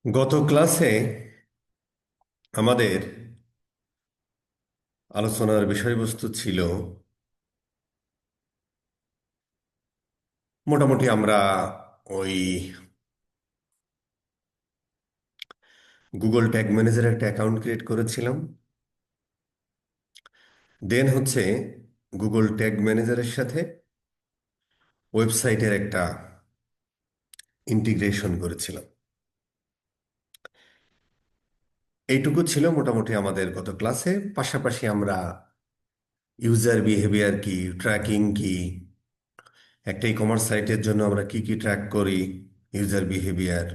গত ক্লাসে আমাদের আলোচনার বিষয়বস্তু ছিল মোটামুটি আমরা ওই গুগল ট্যাগ ম্যানেজার একটা অ্যাকাউন্ট ক্রিয়েট করেছিলাম। দেন হচ্ছে গুগল ট্যাগ ম্যানেজারের সাথে ওয়েবসাইটের একটা ইন্টিগ্রেশন করেছিলাম। এইটুকু ছিল মোটামুটি আমাদের গত ক্লাসে। পাশাপাশি আমরা ইউজার বিহেভিয়ার কি, ট্র্যাকিং কি, একটা ই কমার্স সাইটের জন্য আমরা কি কি ট্র্যাক করি, ইউজার বিহেভিয়ার,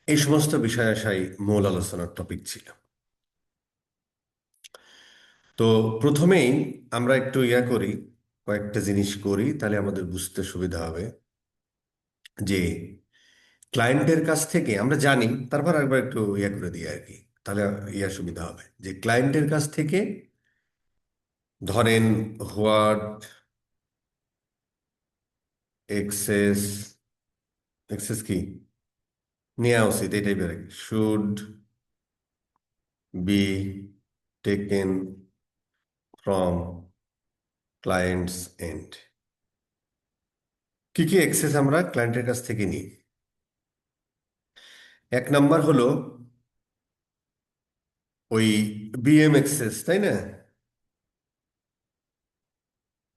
এই সমস্ত বিষয় আশাই মূল আলোচনার টপিক ছিল। তো প্রথমেই আমরা একটু করি, কয়েকটা জিনিস করি, তাহলে আমাদের বুঝতে সুবিধা হবে যে ক্লায়েন্টের কাছ থেকে আমরা জানি, তারপর একবার একটু করে দিই আর কি। তাহলে সুবিধা হবে যে ক্লায়েন্টের কাছ থেকে ধরেন হোয়াট এক্সেস, এক্সেস কি নেওয়া উচিত, এই টাইপের should be taken from clients end. কি কি এক্সেস আমরা ক্লায়েন্টের কাছ থেকে নিই? এক নাম্বার হলো ওই বিএম এক্সেস, তাই না?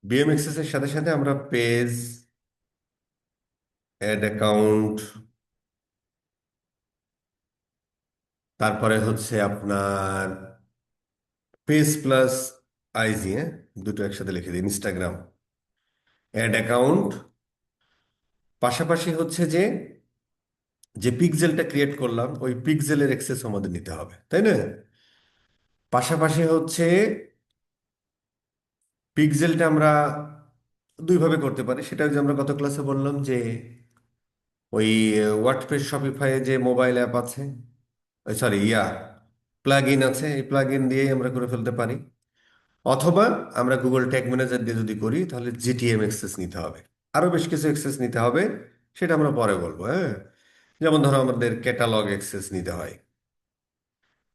বিএম এক্সেস এর সাথে সাথে আমরা পেজ, অ্যাড অ্যাকাউন্ট, তারপরে হচ্ছে আপনার পেজ প্লাস আইজি, হ্যাঁ, দুটো একসাথে লিখে দিই, ইনস্টাগ্রাম, অ্যাড অ্যাকাউন্ট, পাশাপাশি হচ্ছে যে যে পিক্সেলটা ক্রিয়েট করলাম ওই পিক্সেলের এক্সেস আমাদের নিতে হবে, তাই না? পাশাপাশি হচ্ছে পিক্সেলটা আমরা দুইভাবে করতে পারি, সেটা যে আমরা গত ক্লাসে বললাম যে ওই ওয়ার্ডপ্রেস শপিফাই যে মোবাইল অ্যাপ আছে, সরি প্লাগ ইন আছে, এই প্লাগ ইন দিয়েই আমরা করে ফেলতে পারি। অথবা আমরা গুগল ট্যাগ ম্যানেজার দিয়ে যদি করি তাহলে জিটিএম এক্সেস নিতে হবে, আরো বেশ কিছু এক্সেস নিতে হবে, সেটা আমরা পরে বলবো, হ্যাঁ। যেমন ধরো আমাদের ক্যাটালগ এক্সেস নিতে হয়,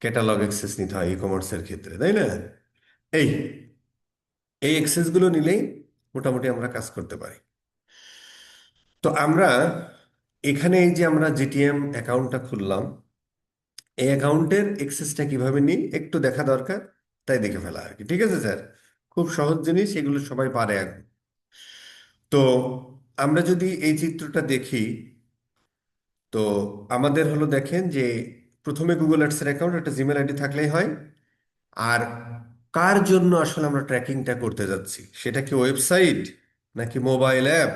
ক্যাটালগ এক্সেস নিতে হয় ই কমার্সের ক্ষেত্রে, তাই না? এই এই এক্সেস গুলো নিলেই মোটামুটি আমরা কাজ করতে পারি। তো আমরা এখানে এই যে আমরা জিটিএম অ্যাকাউন্টটা খুললাম, এই অ্যাকাউন্টের এক্সেসটা কিভাবে নিই একটু দেখা দরকার, তাই দেখে ফেলা আর কি। ঠিক আছে স্যার, খুব সহজ জিনিস, এগুলো সবাই পারে এখন। তো আমরা যদি এই চিত্রটা দেখি, তো আমাদের হলো দেখেন যে প্রথমে গুগল অ্যাডসের অ্যাকাউন্ট, একটা জিমেল আইডি থাকলেই হয়। আর কার জন্য আসলে আমরা ট্র্যাকিংটা করতে যাচ্ছি, সেটা কি ওয়েবসাইট নাকি মোবাইল অ্যাপ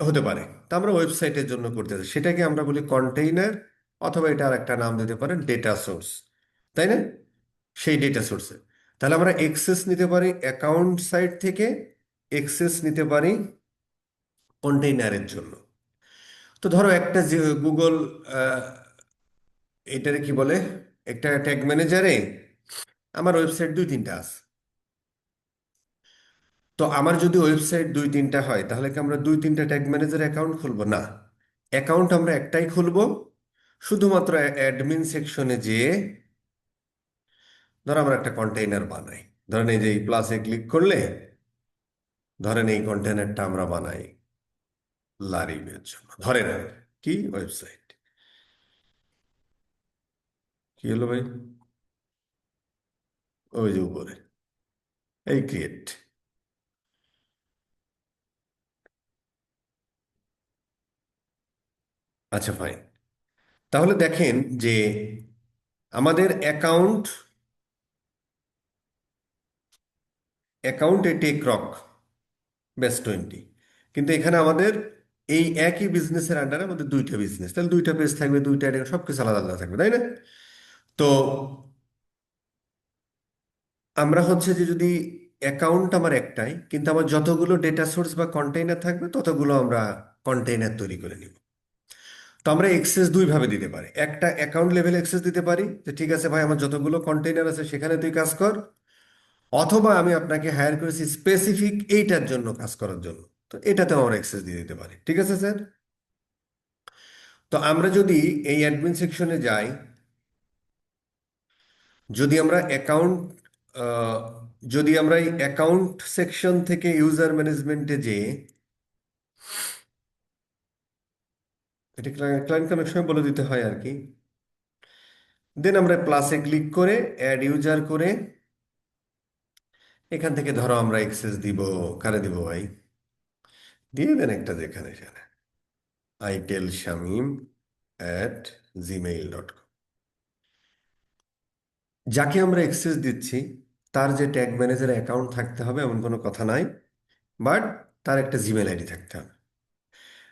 হতে পারে? তা আমরা ওয়েবসাইটের জন্য করতে যাচ্ছি, সেটাকে আমরা বলি কন্টেইনার, অথবা এটা আর একটা নাম দিতে পারেন ডেটা সোর্স, তাই না? সেই ডেটা সোর্সে তাহলে আমরা এক্সেস নিতে পারি অ্যাকাউন্ট সাইট থেকে, এক্সেস নিতে পারি কন্টেইনারের জন্য। তো ধরো একটা যে গুগল এটারে কি বলে, একটা ট্যাগ ম্যানেজারে আমার ওয়েবসাইট দুই তিনটা আছে। তো আমার যদি ওয়েবসাইট দুই তিনটা হয় তাহলে কি আমরা দুই তিনটা ট্যাগ ম্যানেজার অ্যাকাউন্ট খুলবো? না, অ্যাকাউন্ট আমরা একটাই খুলবো, শুধুমাত্র অ্যাডমিন সেকশনে যেয়ে ধরো আমরা একটা কন্টেইনার বানাই। ধরেন এই যে এই প্লাসে ক্লিক করলে ধরেন এই কন্টেইনারটা আমরা বানাই লারিবের জন্য, ধরেন কি ওয়েবসাইট, কি হলো ভাই, ওই যে উপরে এই ক্রিয়েট। আচ্ছা ফাইন, তাহলে দেখেন যে আমাদের অ্যাকাউন্ট, অ্যাকাউন্টে টেক রক ব্যাস 20, কিন্তু এখানে আমাদের এই একই বিজনেসের আন্ডারে আমাদের দুইটা বিজনেস, তাহলে দুইটা পেজ থাকবে, দুইটা সব কিছু আলাদা আলাদা থাকবে, তাই না? তো আমরা হচ্ছে যে যদি অ্যাকাউন্ট আমার একটাই কিন্তু আমার যতগুলো ডেটা সোর্স বা কন্টেইনার থাকবে ততগুলো আমরা কন্টেইনার তৈরি করে নিব। তো আমরা এক্সেস দুই ভাবে দিতে পারি, একটা অ্যাকাউন্ট লেভেল এক্সেস দিতে পারি যে ঠিক আছে ভাই আমার যতগুলো কন্টেইনার আছে সেখানে তুই কাজ কর, অথবা আমি আপনাকে হায়ার করেছি স্পেসিফিক এইটার জন্য কাজ করার জন্য, তো এটাতেও আমরা অ্যাক্সেস দিয়ে দিতে পারি। ঠিক আছে স্যার? তো আমরা যদি এই অ্যাডমিন সেকশনে যাই, যদি আমরা অ্যাকাউন্ট যদি আমরা এই অ্যাকাউন্ট সেকশন থেকে ইউজার ম্যানেজমেন্টে যে, এটা ক্লায়েন্টকে অনেক সময় বলে দিতে হয় আর কি। দেন আমরা প্লাসে ক্লিক করে অ্যাড ইউজার করে এখান থেকে ধরো আমরা অ্যাক্সেস দিব, কারে দিব ভাই, দিয়ে দেন একটা, যেখানে সেখানে iTelShamim@gmail.com। যাকে আমরা অ্যাক্সেস দিচ্ছি তার যে ট্যাগ ম্যানেজার অ্যাকাউন্ট থাকতে হবে এমন কোনো কথা নাই, বাট তার একটা জিমেল আইডি থাকতে হবে।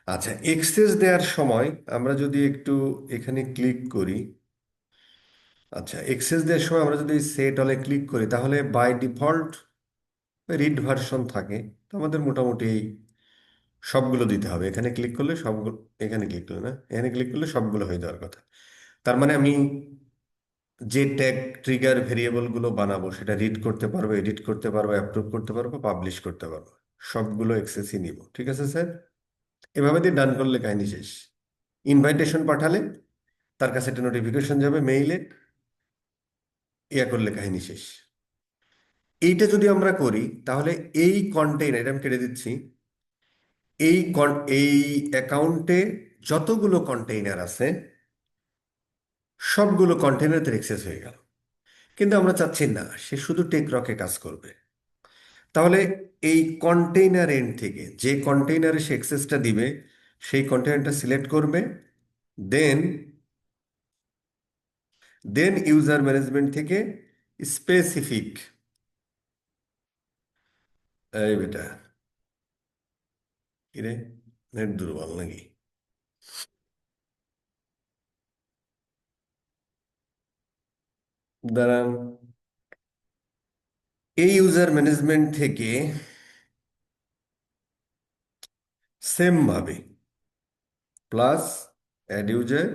আচ্ছা, এক্সেস দেওয়ার সময় আমরা যদি একটু এখানে ক্লিক করি, আচ্ছা এক্সেস দেওয়ার সময় আমরা যদি সেট অলে ক্লিক করি তাহলে বাই ডিফল্ট রিড ভার্সন থাকে। তো আমাদের মোটামুটি এই সবগুলো দিতে হবে, এখানে ক্লিক করলে সবগুলো, এখানে ক্লিক করলে না, এখানে ক্লিক করলে সবগুলো হয়ে যাওয়ার কথা। তার মানে আমি যে ট্যাগ ট্রিগার ভেরিয়েবলগুলো বানাবো সেটা রিড করতে পারবো, এডিট করতে পারবো, অ্যাপ্রুভ করতে পারবো, পাবলিশ করতে পারবো, সবগুলো এক্সেসই নিব। ঠিক আছে স্যার, এভাবে দিয়ে ডান করলে কাহিনী শেষ। ইনভাইটেশন পাঠালে তার কাছে একটা নোটিফিকেশন যাবে মেইলে, ইয়া করলে কাহিনী শেষ। এইটা যদি আমরা করি তাহলে এই কন্টেইনার, এটা আমি কেটে দিচ্ছি, এই অ্যাকাউন্টে যতগুলো কন্টেইনার আছে সবগুলো কন্টেইনার অ্যাক্সেস হয়ে গেল। কিন্তু আমরা চাচ্ছি না সে শুধু টেকরকে কাজ করবে। তাহলে এই কন্টেইনার এন্ড থেকে যে কন্টেইনারে সে অ্যাক্সেসটা দিবে সেই কন্টেইনারটা সিলেক্ট করবে, দেন ইউজার ম্যানেজমেন্ট থেকে স্পেসিফিক, এই বেটা কিরে, নেট দুর্বল নাকি, দাঁড়ান, এই ইউজার ম্যানেজমেন্ট থেকে সেম ভাবে প্লাস অ্যাড ইউজার,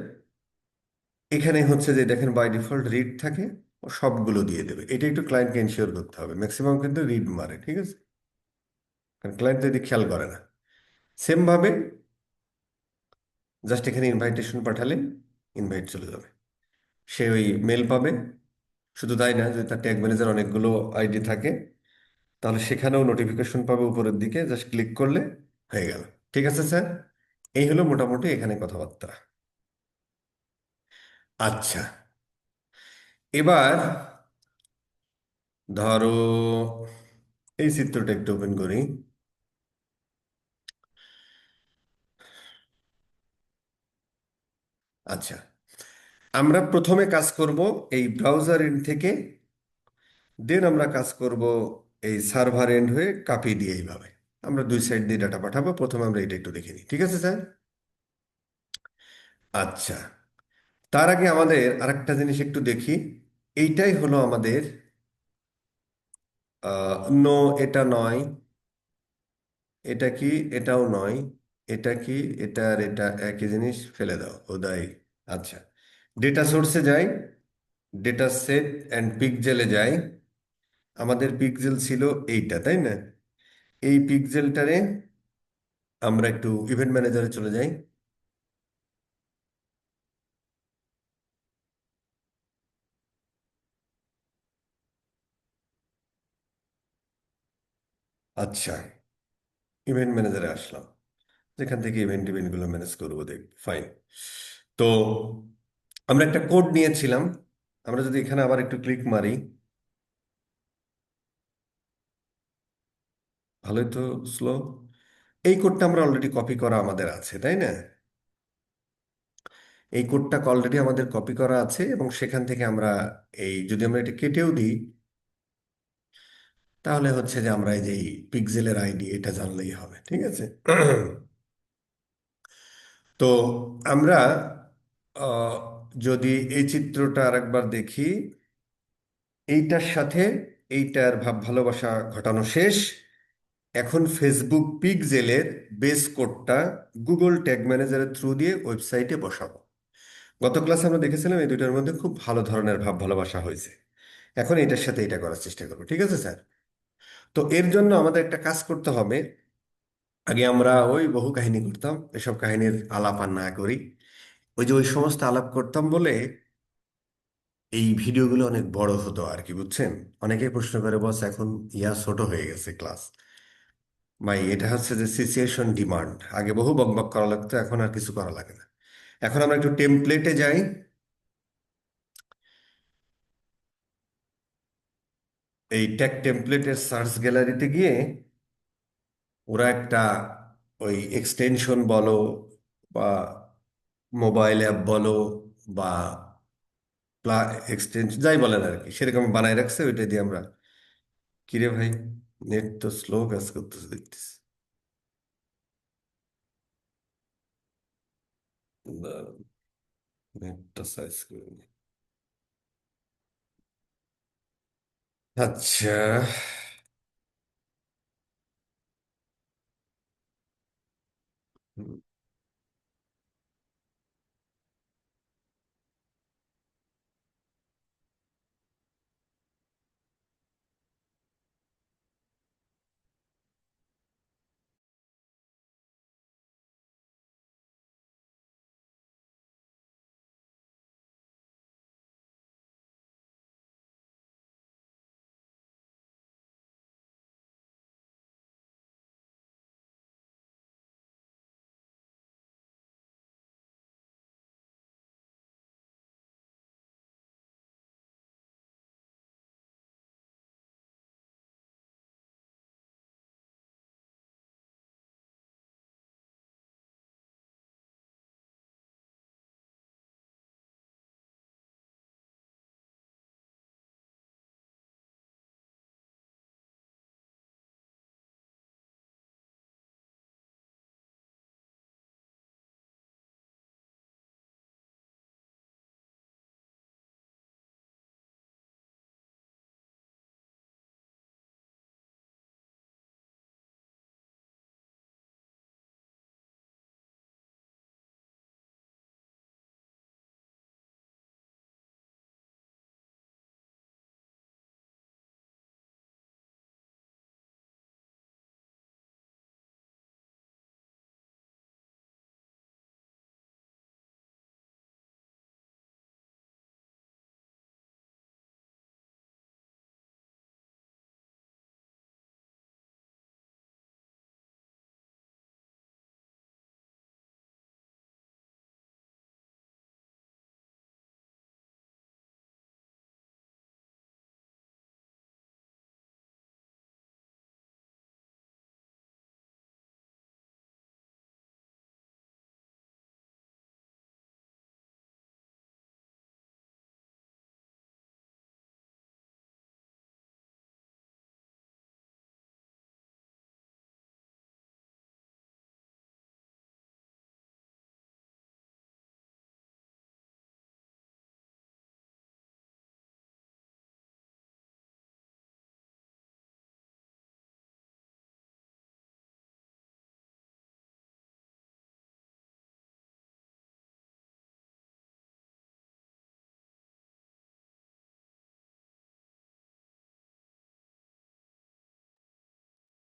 এখানে হচ্ছে যে দেখেন বাই ডিফল্ট রিড থাকে, ও সবগুলো দিয়ে দেবে। এটা একটু ক্লায়েন্টকে এনশিওর করতে হবে, ম্যাক্সিমাম কিন্তু রিড মারে, ঠিক আছে, কারণ ক্লায়েন্ট যদি খেয়াল করে না। সেম ভাবে জাস্ট এখানে ইনভাইটেশন পাঠালে ইনভাইট চলে যাবে, সে ওই মেল পাবে। শুধু তাই না, যদি তার ট্যাগ ম্যানেজার অনেকগুলো আইডি থাকে তাহলে সেখানেও নোটিফিকেশন পাবে উপরের দিকে, জাস্ট ক্লিক করলে হয়ে গেল। ঠিক আছে স্যার, এই হলো মোটামুটি এখানে কথাবার্তা। আচ্ছা, এবার ধরো এই চিত্রটা একটু ওপেন করি। আচ্ছা, আমরা প্রথমে কাজ করব এই ব্রাউজার এন্ড থেকে, দেন আমরা কাজ করব এই সার্ভার এন্ড হয়ে কাপি দিয়ে। এইভাবে আমরা দুই সাইড দিয়ে ডাটা পাঠাবো। প্রথমে আমরা এটা একটু দেখে নিই, ঠিক আছে স্যার। আচ্ছা, তার আগে আমাদের আরেকটা জিনিস একটু দেখি। এইটাই হলো আমাদের, নো এটা নয়, এটা কি, এটাও নয়, এটা কি, এটা আর এটা একই জিনিস, ফেলে দাও ওদাই। আচ্ছা, ডেটা সোর্সে যাই, ডেটা সেট অ্যান্ড পিকজেলে যাই। আমাদের পিকজেল ছিল এইটা, তাই না? এই পিকজেলটারে আমরা একটু ইভেন্ট ম্যানেজারে চলে যাই। আচ্ছা, ইভেন্ট ম্যানেজারে আসলাম, যেখান থেকে ইভেন্টগুলো ম্যানেজ করবো, দেখ ফাইন। তো আমরা একটা কোড নিয়েছিলাম, আমরা যদি এখানে আবার একটু ক্লিক মারি, ভালোই তো স্লো। এই কোডটা আমরা অলরেডি কপি করা আমাদের আছে, তাই না? এই কোডটা অলরেডি আমাদের কপি করা আছে এবং সেখান থেকে আমরা এই, যদি আমরা এটা কেটেও দিই তাহলে হচ্ছে যে আমরা এই যে পিক্সেলের আইডি এটা জানলেই হবে, ঠিক আছে। তো আমরা আহ, যদি এই চিত্রটা আরেকবার দেখি, এইটার সাথে এইটার ভাব ভালোবাসা ঘটানো শেষ। এখন ফেসবুক পিক্সেলের বেস কোডটা গুগল ট্যাগ ম্যানেজারের থ্রু দিয়ে ওয়েবসাইটে বসাবো। গত ক্লাসে আমরা দেখেছিলাম এই দুইটার মধ্যে খুব ভালো ধরনের ভাব ভালোবাসা হয়েছে। এখন এটার সাথে এটা করার চেষ্টা করবো, ঠিক আছে স্যার। তো এর জন্য আমাদের একটা কাজ করতে হবে। আগে আমরা ওই বহু কাহিনী করতাম, এসব কাহিনীর আলাপ আর না করি। ওই যে ওই সমস্ত আলাপ করতাম বলে এই ভিডিওগুলো অনেক বড় হতো আর কি, বুঝছেন? অনেকেই প্রশ্ন করে, বস এখন ছোট হয়ে গেছে ক্লাস। ভাই, এটা হচ্ছে যে সিচুয়েশন ডিমান্ড। আগে বহু বকবক করা লাগতো, এখন আর কিছু করা লাগে না। এখন আমরা একটু টেমপ্লেটে যাই। এই টেক টেমপ্লেটের সার্চ গ্যালারিতে গিয়ে ওরা একটা ওই এক্সটেনশন বলো বা মোবাইল অ্যাপ বলো বা এক্সটেনশন যাই বলেন আর কি, সেরকম বানায় রাখছে। ওইটা দিয়ে আমরা, কিরে ভাই, নেট তো স্লো কাজ করতেছে দেখতেছি। নেটটা সার্চ করে নি। আচ্ছা।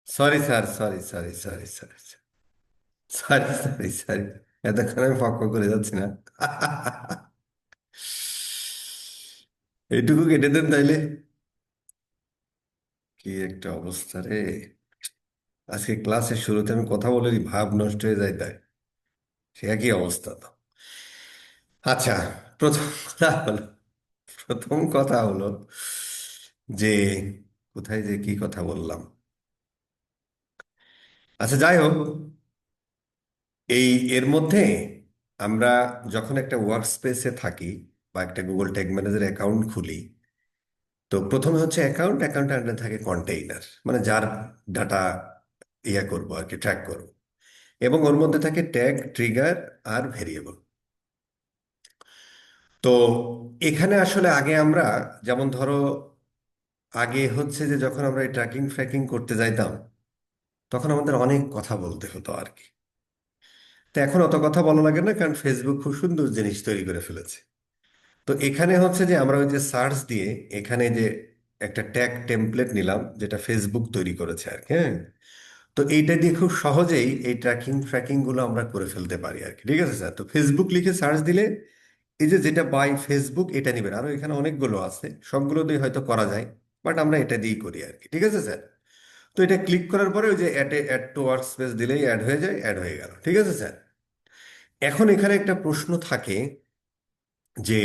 Sorry sir, sorry sorry sorry sorry sorry sorry sorry, এতক্ষণ আমি ফক ফক করে যাচ্ছি না? এইটুকু কেটে দেন তাইলে। কি একটা অবস্থা রে! আজকে ক্লাসের শুরুতে আমি কথা বলে ভাব নষ্ট হয়ে যায়, তাই সে একই অবস্থা তো। আচ্ছা, প্রথম কথা হলো প্রথম কথা হলো যে, কোথায় যে কি কথা বললাম। আচ্ছা, যাই হোক, এই এর মধ্যে আমরা যখন একটা ওয়ার্ক স্পেসে থাকি বা একটা গুগল ট্যাগ ম্যানেজার অ্যাকাউন্ট খুলি, তো প্রথমে হচ্ছে অ্যাকাউন্টের আন্ডারে থাকে কন্টেইনার, মানে যার ডাটা করবো আর কি, ট্র্যাক করবো। এবং ওর মধ্যে থাকে ট্যাগ, ট্রিগার আর ভেরিয়েবল। তো এখানে আসলে আগে আমরা, যেমন ধরো, আগে হচ্ছে যে যখন আমরা এই ট্র্যাকিং ফ্র্যাকিং করতে যাইতাম, তখন আমাদের অনেক কথা বলতে হতো আর কি। তো এখন অত কথা বলা লাগে না, কারণ ফেসবুক খুব সুন্দর জিনিস তৈরি করে ফেলেছে। তো এখানে হচ্ছে যে আমরা ওই যে সার্চ দিয়ে এখানে যে একটা ট্যাগ টেমপ্লেট নিলাম, যেটা ফেসবুক তৈরি করেছে আর কি, হ্যাঁ। তো এইটা দিয়ে খুব সহজেই এই ট্র্যাকিং গুলো আমরা করে ফেলতে পারি আর কি। ঠিক আছে স্যার? তো ফেসবুক লিখে সার্চ দিলে এই যে যেটা বাই ফেসবুক এটা নেবেন, আরো এখানে অনেকগুলো আছে, সবগুলো দিয়ে হয়তো করা যায়, বাট আমরা এটা দিয়েই করি আর কি। ঠিক আছে স্যার? তো এটা ক্লিক করার পরে ওই যে অ্যাড টু ওয়ার্ক স্পেস দিলেই অ্যাড হয়ে যায়, অ্যাড হয়ে গেল। ঠিক আছে স্যার? এখন এখানে একটা প্রশ্ন থাকে যে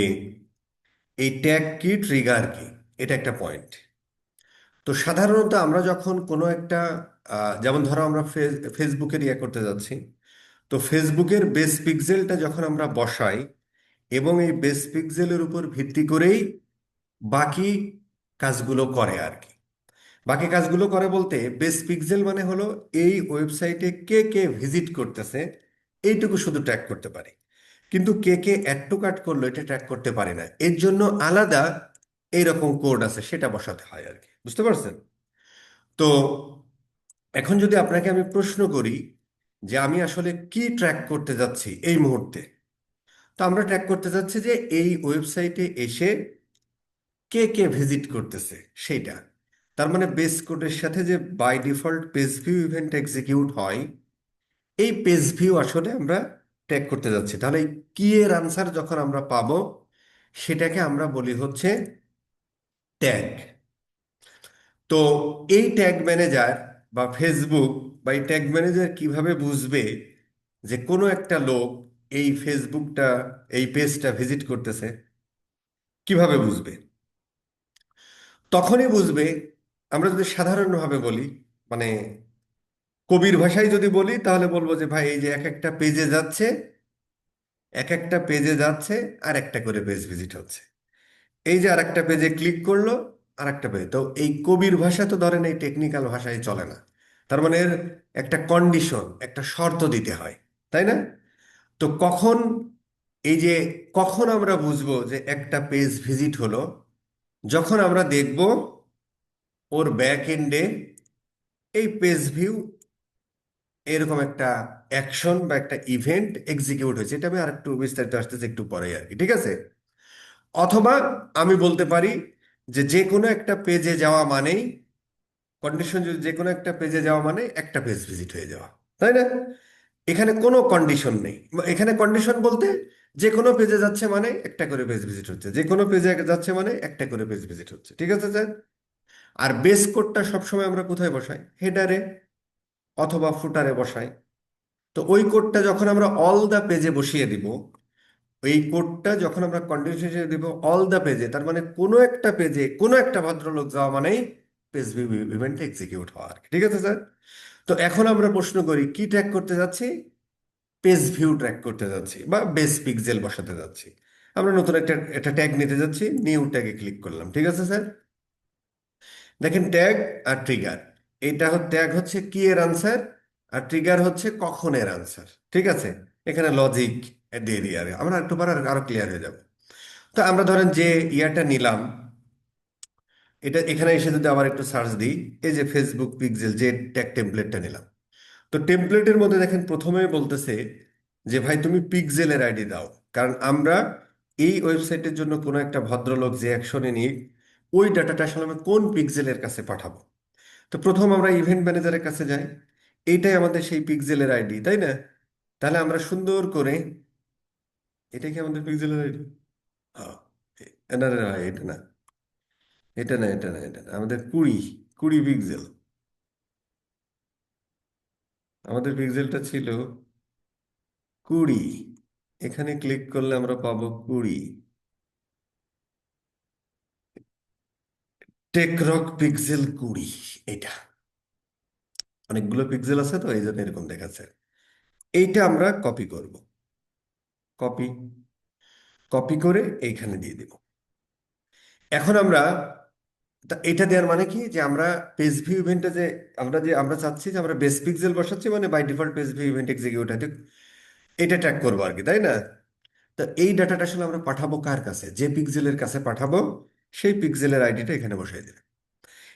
এই ট্যাগ কি, ট্রিগার কি, এটা একটা পয়েন্ট। তো সাধারণত আমরা যখন কোনো একটা যেমন ধরো আমরা ফেসবুকের ইয়ে করতে যাচ্ছি, তো ফেসবুকের বেস পিক্সেলটা যখন আমরা বসাই এবং এই বেস পিক্সেলের উপর ভিত্তি করেই বাকি কাজগুলো করে আর কি। বাকি কাজগুলো করে বলতে বেস পিক্সেল মানে হলো এই ওয়েবসাইটে কে কে ভিজিট করতেছে এইটুকু শুধু ট্র্যাক করতে পারি, কিন্তু কে কে অ্যাড টু কার্ট করলো এটা ট্র্যাক করতে পারি না। এর জন্য আলাদা এইরকম কোড আছে, সেটা বসাতে হয় আর কি। বুঝতে পারছেন? তো এখন যদি আপনাকে আমি প্রশ্ন করি যে আমি আসলে কি ট্র্যাক করতে যাচ্ছি এই মুহূর্তে, তো আমরা ট্র্যাক করতে যাচ্ছি যে এই ওয়েবসাইটে এসে কে কে ভিজিট করতেছে সেইটা। তার মানে বেস কোডের সাথে যে by default page view event execute হয়, এই পেজ ভিউ আসলে আমরা ট্র্যাক করতে যাচ্ছি। তাহলে এই কি এর আনসার যখন আমরা পাবো সেটাকে আমরা বলি হচ্ছে ট্যাগ। তো এই ট্যাগ ম্যানেজার বা ফেসবুক বা এই ট্যাগ ম্যানেজার কিভাবে বুঝবে যে কোনো একটা লোক এই ফেসবুকটা, এই পেজটা ভিজিট করতেছে? কিভাবে বুঝবে? তখনই বুঝবে, আমরা যদি সাধারণভাবে বলি, মানে কবির ভাষায় যদি বলি তাহলে বলবো যে ভাই এই যে এক একটা পেজে যাচ্ছে, এক একটা পেজে যাচ্ছে, আর একটা করে পেজ ভিজিট হচ্ছে। এই যে আর একটা পেজে ক্লিক করলো, আর একটা পেজ। তো এই কবির ভাষা তো ধরেন এই টেকনিক্যাল ভাষায় চলে না। তার মানে এর একটা কন্ডিশন, একটা শর্ত দিতে হয়, তাই না? তো কখন, এই যে কখন আমরা বুঝবো যে একটা পেজ ভিজিট হলো, যখন আমরা দেখব ওর ব্যাক এন্ডে এই পেজ ভিউ এরকম একটা অ্যাকশন বা একটা ইভেন্ট এক্সিকিউট হয়েছে। এটা আমি আর একটু বিস্তারিত আসতেছি একটু পরে আর কি। ঠিক আছে? অথবা আমি বলতে পারি যে যে কোনো একটা পেজে যাওয়া মানেই, কন্ডিশন যদি যে কোনো একটা পেজে যাওয়া মানে একটা পেজ ভিজিট হয়ে যাওয়া, তাই না? এখানে কোনো কন্ডিশন নেই। এখানে কন্ডিশন বলতে যে কোনো পেজে যাচ্ছে মানে একটা করে পেজ ভিজিট হচ্ছে, যে কোনো পেজে যাচ্ছে মানে একটা করে পেজ ভিজিট হচ্ছে। ঠিক আছে স্যার? আর বেস কোডটা সবসময় আমরা কোথায় বসাই? হেডারে অথবা ফুটারে বসাই। তো ওই কোডটা যখন আমরা অল দা পেজে বসিয়ে দিব, এই কোডটা যখন আমরা কন্ডিশন হিসেবে দিব অল দা পেজে, তার মানে কোনো একটা পেজে কোনো একটা ভদ্রলোক যাওয়া মানেই পেজ ভিউ ইভেন্ট এক্সিকিউট হওয়া আর কি। ঠিক আছে স্যার? তো এখন আমরা প্রশ্ন করি কি ট্র্যাক করতে যাচ্ছি? পেজ ভিউ ট্র্যাক করতে যাচ্ছি বা বেস পিক্সেল বসাতে যাচ্ছি। আমরা নতুন একটা একটা ট্যাগ নিতে যাচ্ছি, নিউ ট্যাগে ক্লিক করলাম। ঠিক আছে স্যার? দেখেন ট্যাগ আর ট্রিগার, ট্যাগ হচ্ছে কি এর আনসার, আর ট্রিগার হচ্ছে কখনের আনসার। ঠিক আছে? এখানে লজিক দিয়ে দিই, আর আমরা একটু পরে আরো ক্লিয়ার হয়ে যাব। তো আমরা ধরেন যে ইয়াটা নিলাম, এটা এখানে এসে যদি আবার একটু সার্চ দিই, এই যে ফেসবুক পিক্সেল যে ট্যাগ টেমপ্লেটটা নিলাম, তো টেমপ্লেটের মধ্যে দেখেন প্রথমেই বলতেছে যে ভাই তুমি পিক্সেলের আইডি দাও। কারণ আমরা এই ওয়েবসাইটের জন্য কোনো একটা ভদ্রলোক যে অ্যাকশনে নিক, ওই ডাটাটা আসলে আমি কোন পিক্সেলের কাছে পাঠাবো। তো প্রথম আমরা ইভেন্ট ম্যানেজারের কাছে যাই, এইটাই আমাদের সেই পিক্সেলের আইডি, তাই না? তাহলে আমরা সুন্দর করে, এটা কি আমাদের পিক্সেলের আইডি? না না না, এটা না, এটা না, এটা না, এটা না, আমাদের 20 পিক্সেল। আমাদের পিক্সেলটা ছিল 20। এখানে ক্লিক করলে আমরা পাবো 20। টেকরক পিক্সেল 20, এটা অনেকগুলো পিক্সেল আছে তো এই জন্য এরকম দেখাচ্ছে। এইটা আমরা কপি করব, কপি, কপি করে এইখানে দিয়ে দিব। এখন আমরা এটা দেওয়ার মানে কি যে আমরা পেজ ভিউ ইভেন্টে যে আমরা চাচ্ছি যে আমরা বেস পিক্সেল বসাচ্ছি মানে by default page view event execute হয়, এটা ট্র্যাক করবো আর কি, তাই না? তো এই ডাটাটা আসলে আমরা পাঠাবো কার কাছে? যে পিক্সেলের কাছে পাঠাবো সেই পিক্সেলের আইডিটা এখানে বসাই দিলাম।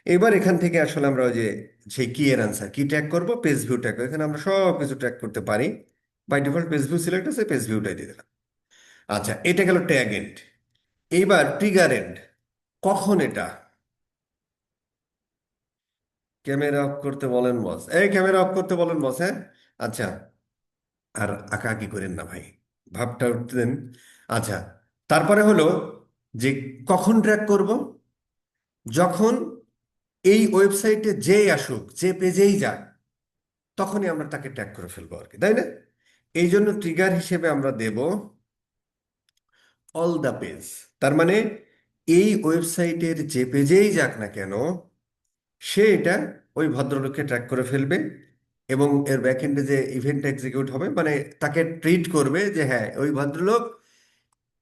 এবার এখান থেকে আসলে আমরা ওই যে সেই কি এর আনসার কি ট্র্যাক করবো, পেজ ভিউ ট্র্যাক, এখানে আমরা সব কিছু ট্র্যাক করতে পারি। By default page view select আছে, পেজ ভিউটাই দিয়ে দিলাম। আচ্ছা, এটা গেল ট্যাগ এন্ড। এইবার ট্রিগার এন্ড, কখন এটা ক্যামেরা অফ করতে বলেন বস, এই ক্যামেরা অফ করতে বলেন বস, হ্যাঁ। আচ্ছা, আর আঁকাআঁকি করেন না ভাই, ভাবটা উঠতে দেন। আচ্ছা, তারপরে হলো যে কখন ট্র্যাক করব, যখন এই ওয়েবসাইটে যেই আসুক, যে পেজেই যাক, তখনই আমরা তাকে ট্র্যাক করে ফেলবো আর কি, তাই না? এই জন্য ট্রিগার হিসেবে আমরা দেব অল দ্য পেজ। তার মানে এই ওয়েবসাইটের যে পেজেই যাক না কেন, সে এটা ওই ভদ্রলোককে ট্র্যাক করে ফেলবে, এবং এর ব্যাকএন্ডে যে ইভেন্ট এক্সিকিউট হবে, মানে তাকে ট্রিট করবে যে হ্যাঁ ওই ভদ্রলোক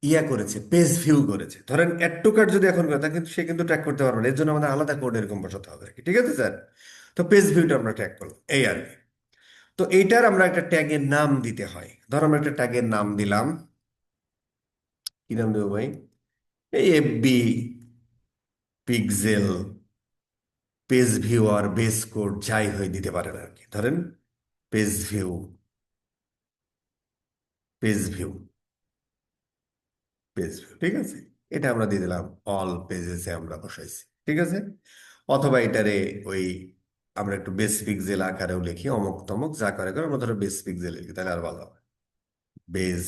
ইয়া করেছে, পেজ ভিউ করেছে। ধরেন অ্যাড টু কার্ট যদি এখন করে তা কিন্তু সে কিন্তু ট্র্যাক করতে পারবে না, এর জন্য আমাদের আলাদা কোড এরকম বসাতে হবে আর কি, ঠিক আছে স্যার? তো পেজ ভিউটা আমরা ট্র্যাক করলাম এই আর কি। তো এইটার আমরা একটা ট্যাগের নাম দিতে হয়। ধর আমরা একটা ট্যাগের নাম দিলাম, কি নাম দেবো ভাই? এই এফবি পিক্সেল পেজ ভিউ আর বেস কোড যাই হয়ে দিতে পারেন আর কি। ধরেন page view, page view, page view, ঠিক আছে? এটা আমরা দিয়ে দিলাম অল পেজেসে আমরা বসাইছি, ঠিক আছে? অথবা এটারে ওই আমরা একটু বেস পিক্সেল আকারেও লিখি, অমুক তমুক যা করে করে আমরা ধরো বেস পিক্সেল লিখি, তাহলে আর ভালো হবে। বেস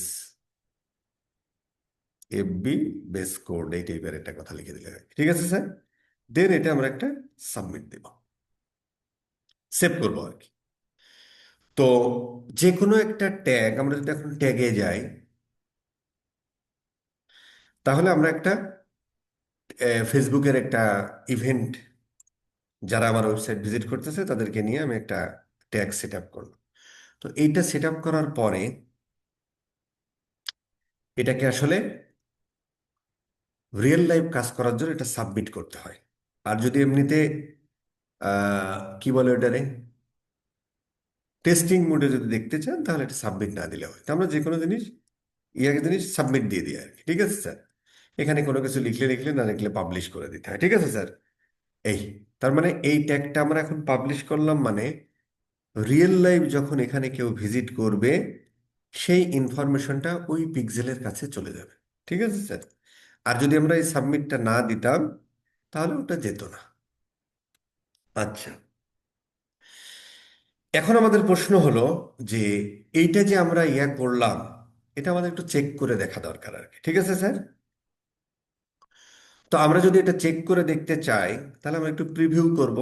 এফবি বেস কোড এই টাইপের একটা কথা লিখে দিলে হয়, ঠিক আছে স্যার? দেন এটা আমরা একটা সাবমিট দেব, সেভ করবো আর কি। তো যে কোনো একটা ট্যাগ, আমরা যদি এখন ট্যাগে যাই, তাহলে আমরা একটা ফেসবুকের একটা ইভেন্ট, যারা আমার ওয়েবসাইট ভিজিট করতেছে তাদেরকে নিয়ে আমি একটা ট্যাগ সেট আপ করলাম। তো এইটা সেট আপ করার পরে এটাকে আসলে রিয়েল লাইফ কাজ করার জন্য এটা সাবমিট করতে হয়। আর যদি এমনিতে কি বলে ওটারে, টেস্টিং মোডে যদি দেখতে চান, তাহলে এটা সাবমিট না দিলে হয়। তো আমরা যে কোনো জিনিস ইয়াকে জিনিস সাবমিট দিয়ে দিই আর কি, ঠিক আছে স্যার? এখানে কোনো কিছু লিখলে লিখলে, না লিখলে পাবলিশ করে দিতে হয়, ঠিক আছে স্যার? এই, তার মানে এই ট্যাগটা আমরা এখন পাবলিশ করলাম, মানে রিয়েল লাইফ যখন এখানে কেউ ভিজিট করবে, সেই ইনফরমেশনটা ওই পিক্সেলের কাছে চলে যাবে, ঠিক আছে স্যার? আর যদি আমরা এই সাবমিটটা না দিতাম, তাহলে ওটা যেত না। আচ্ছা, এখন আমাদের প্রশ্ন হলো যে এইটা যে আমরা ইয়া করলাম, এটা আমাদের একটু চেক করে দেখা দরকার আর কি, ঠিক আছে স্যার? তো আমরা যদি এটা চেক করে দেখতে চাই, তাহলে আমরা একটু প্রিভিউ করব,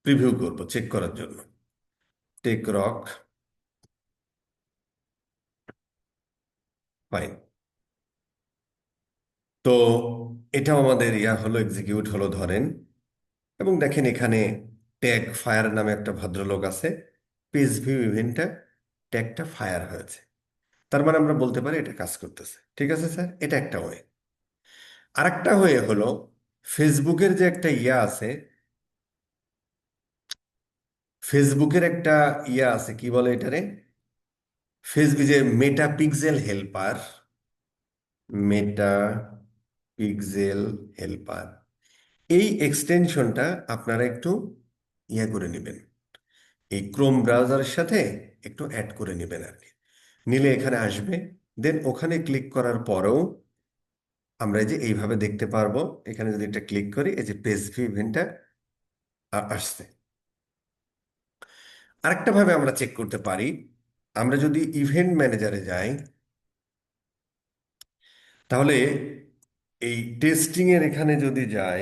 প্রিভিউ করব চেক করার জন্য। টেক রক, ফাইন। তো এটাও আমাদের ইয়া হলো, এক্সিকিউট হলো ধরেন। এবং দেখেন এখানে ট্যাগ ফায়ার নামে একটা ভদ্রলোক আছে, পেজ ভিউ ইভেন্টটা ট্যাগটা ফায়ার হয়েছে। তার মানে আমরা বলতে পারি এটা কাজ করতেছে, ঠিক আছে স্যার? এটা একটা ওয়ে। আরেকটা হয়ে হলো, ফেসবুকের যে একটা ইয়া আছে, ফেসবুকের একটা ইয়া আছে, কি বলে এটারে, ফেসবুক যে মেটা পিক্সেল হেল্পার, মেটা পিক্সেল হেল্পার, এই এক্সটেনশনটা আপনারা একটু ইয়া করে নেবেন, এই ক্রোম ব্রাউজারের সাথে একটু অ্যাড করে নেবেন আর কি। নিলে এখানে আসবে, দেন ওখানে ক্লিক করার পরেও আমরা এই যে এইভাবে দেখতে পারবো। এখানে যদি এটা ক্লিক করি, এই যে পেজ ভিউ ইভেন্টটা আসছে। আরেকটা ভাবে আমরা চেক করতে পারি, আমরা যদি ইভেন্ট ম্যানেজারে যাই, তাহলে এই টেস্টিং এর এখানে যদি যাই,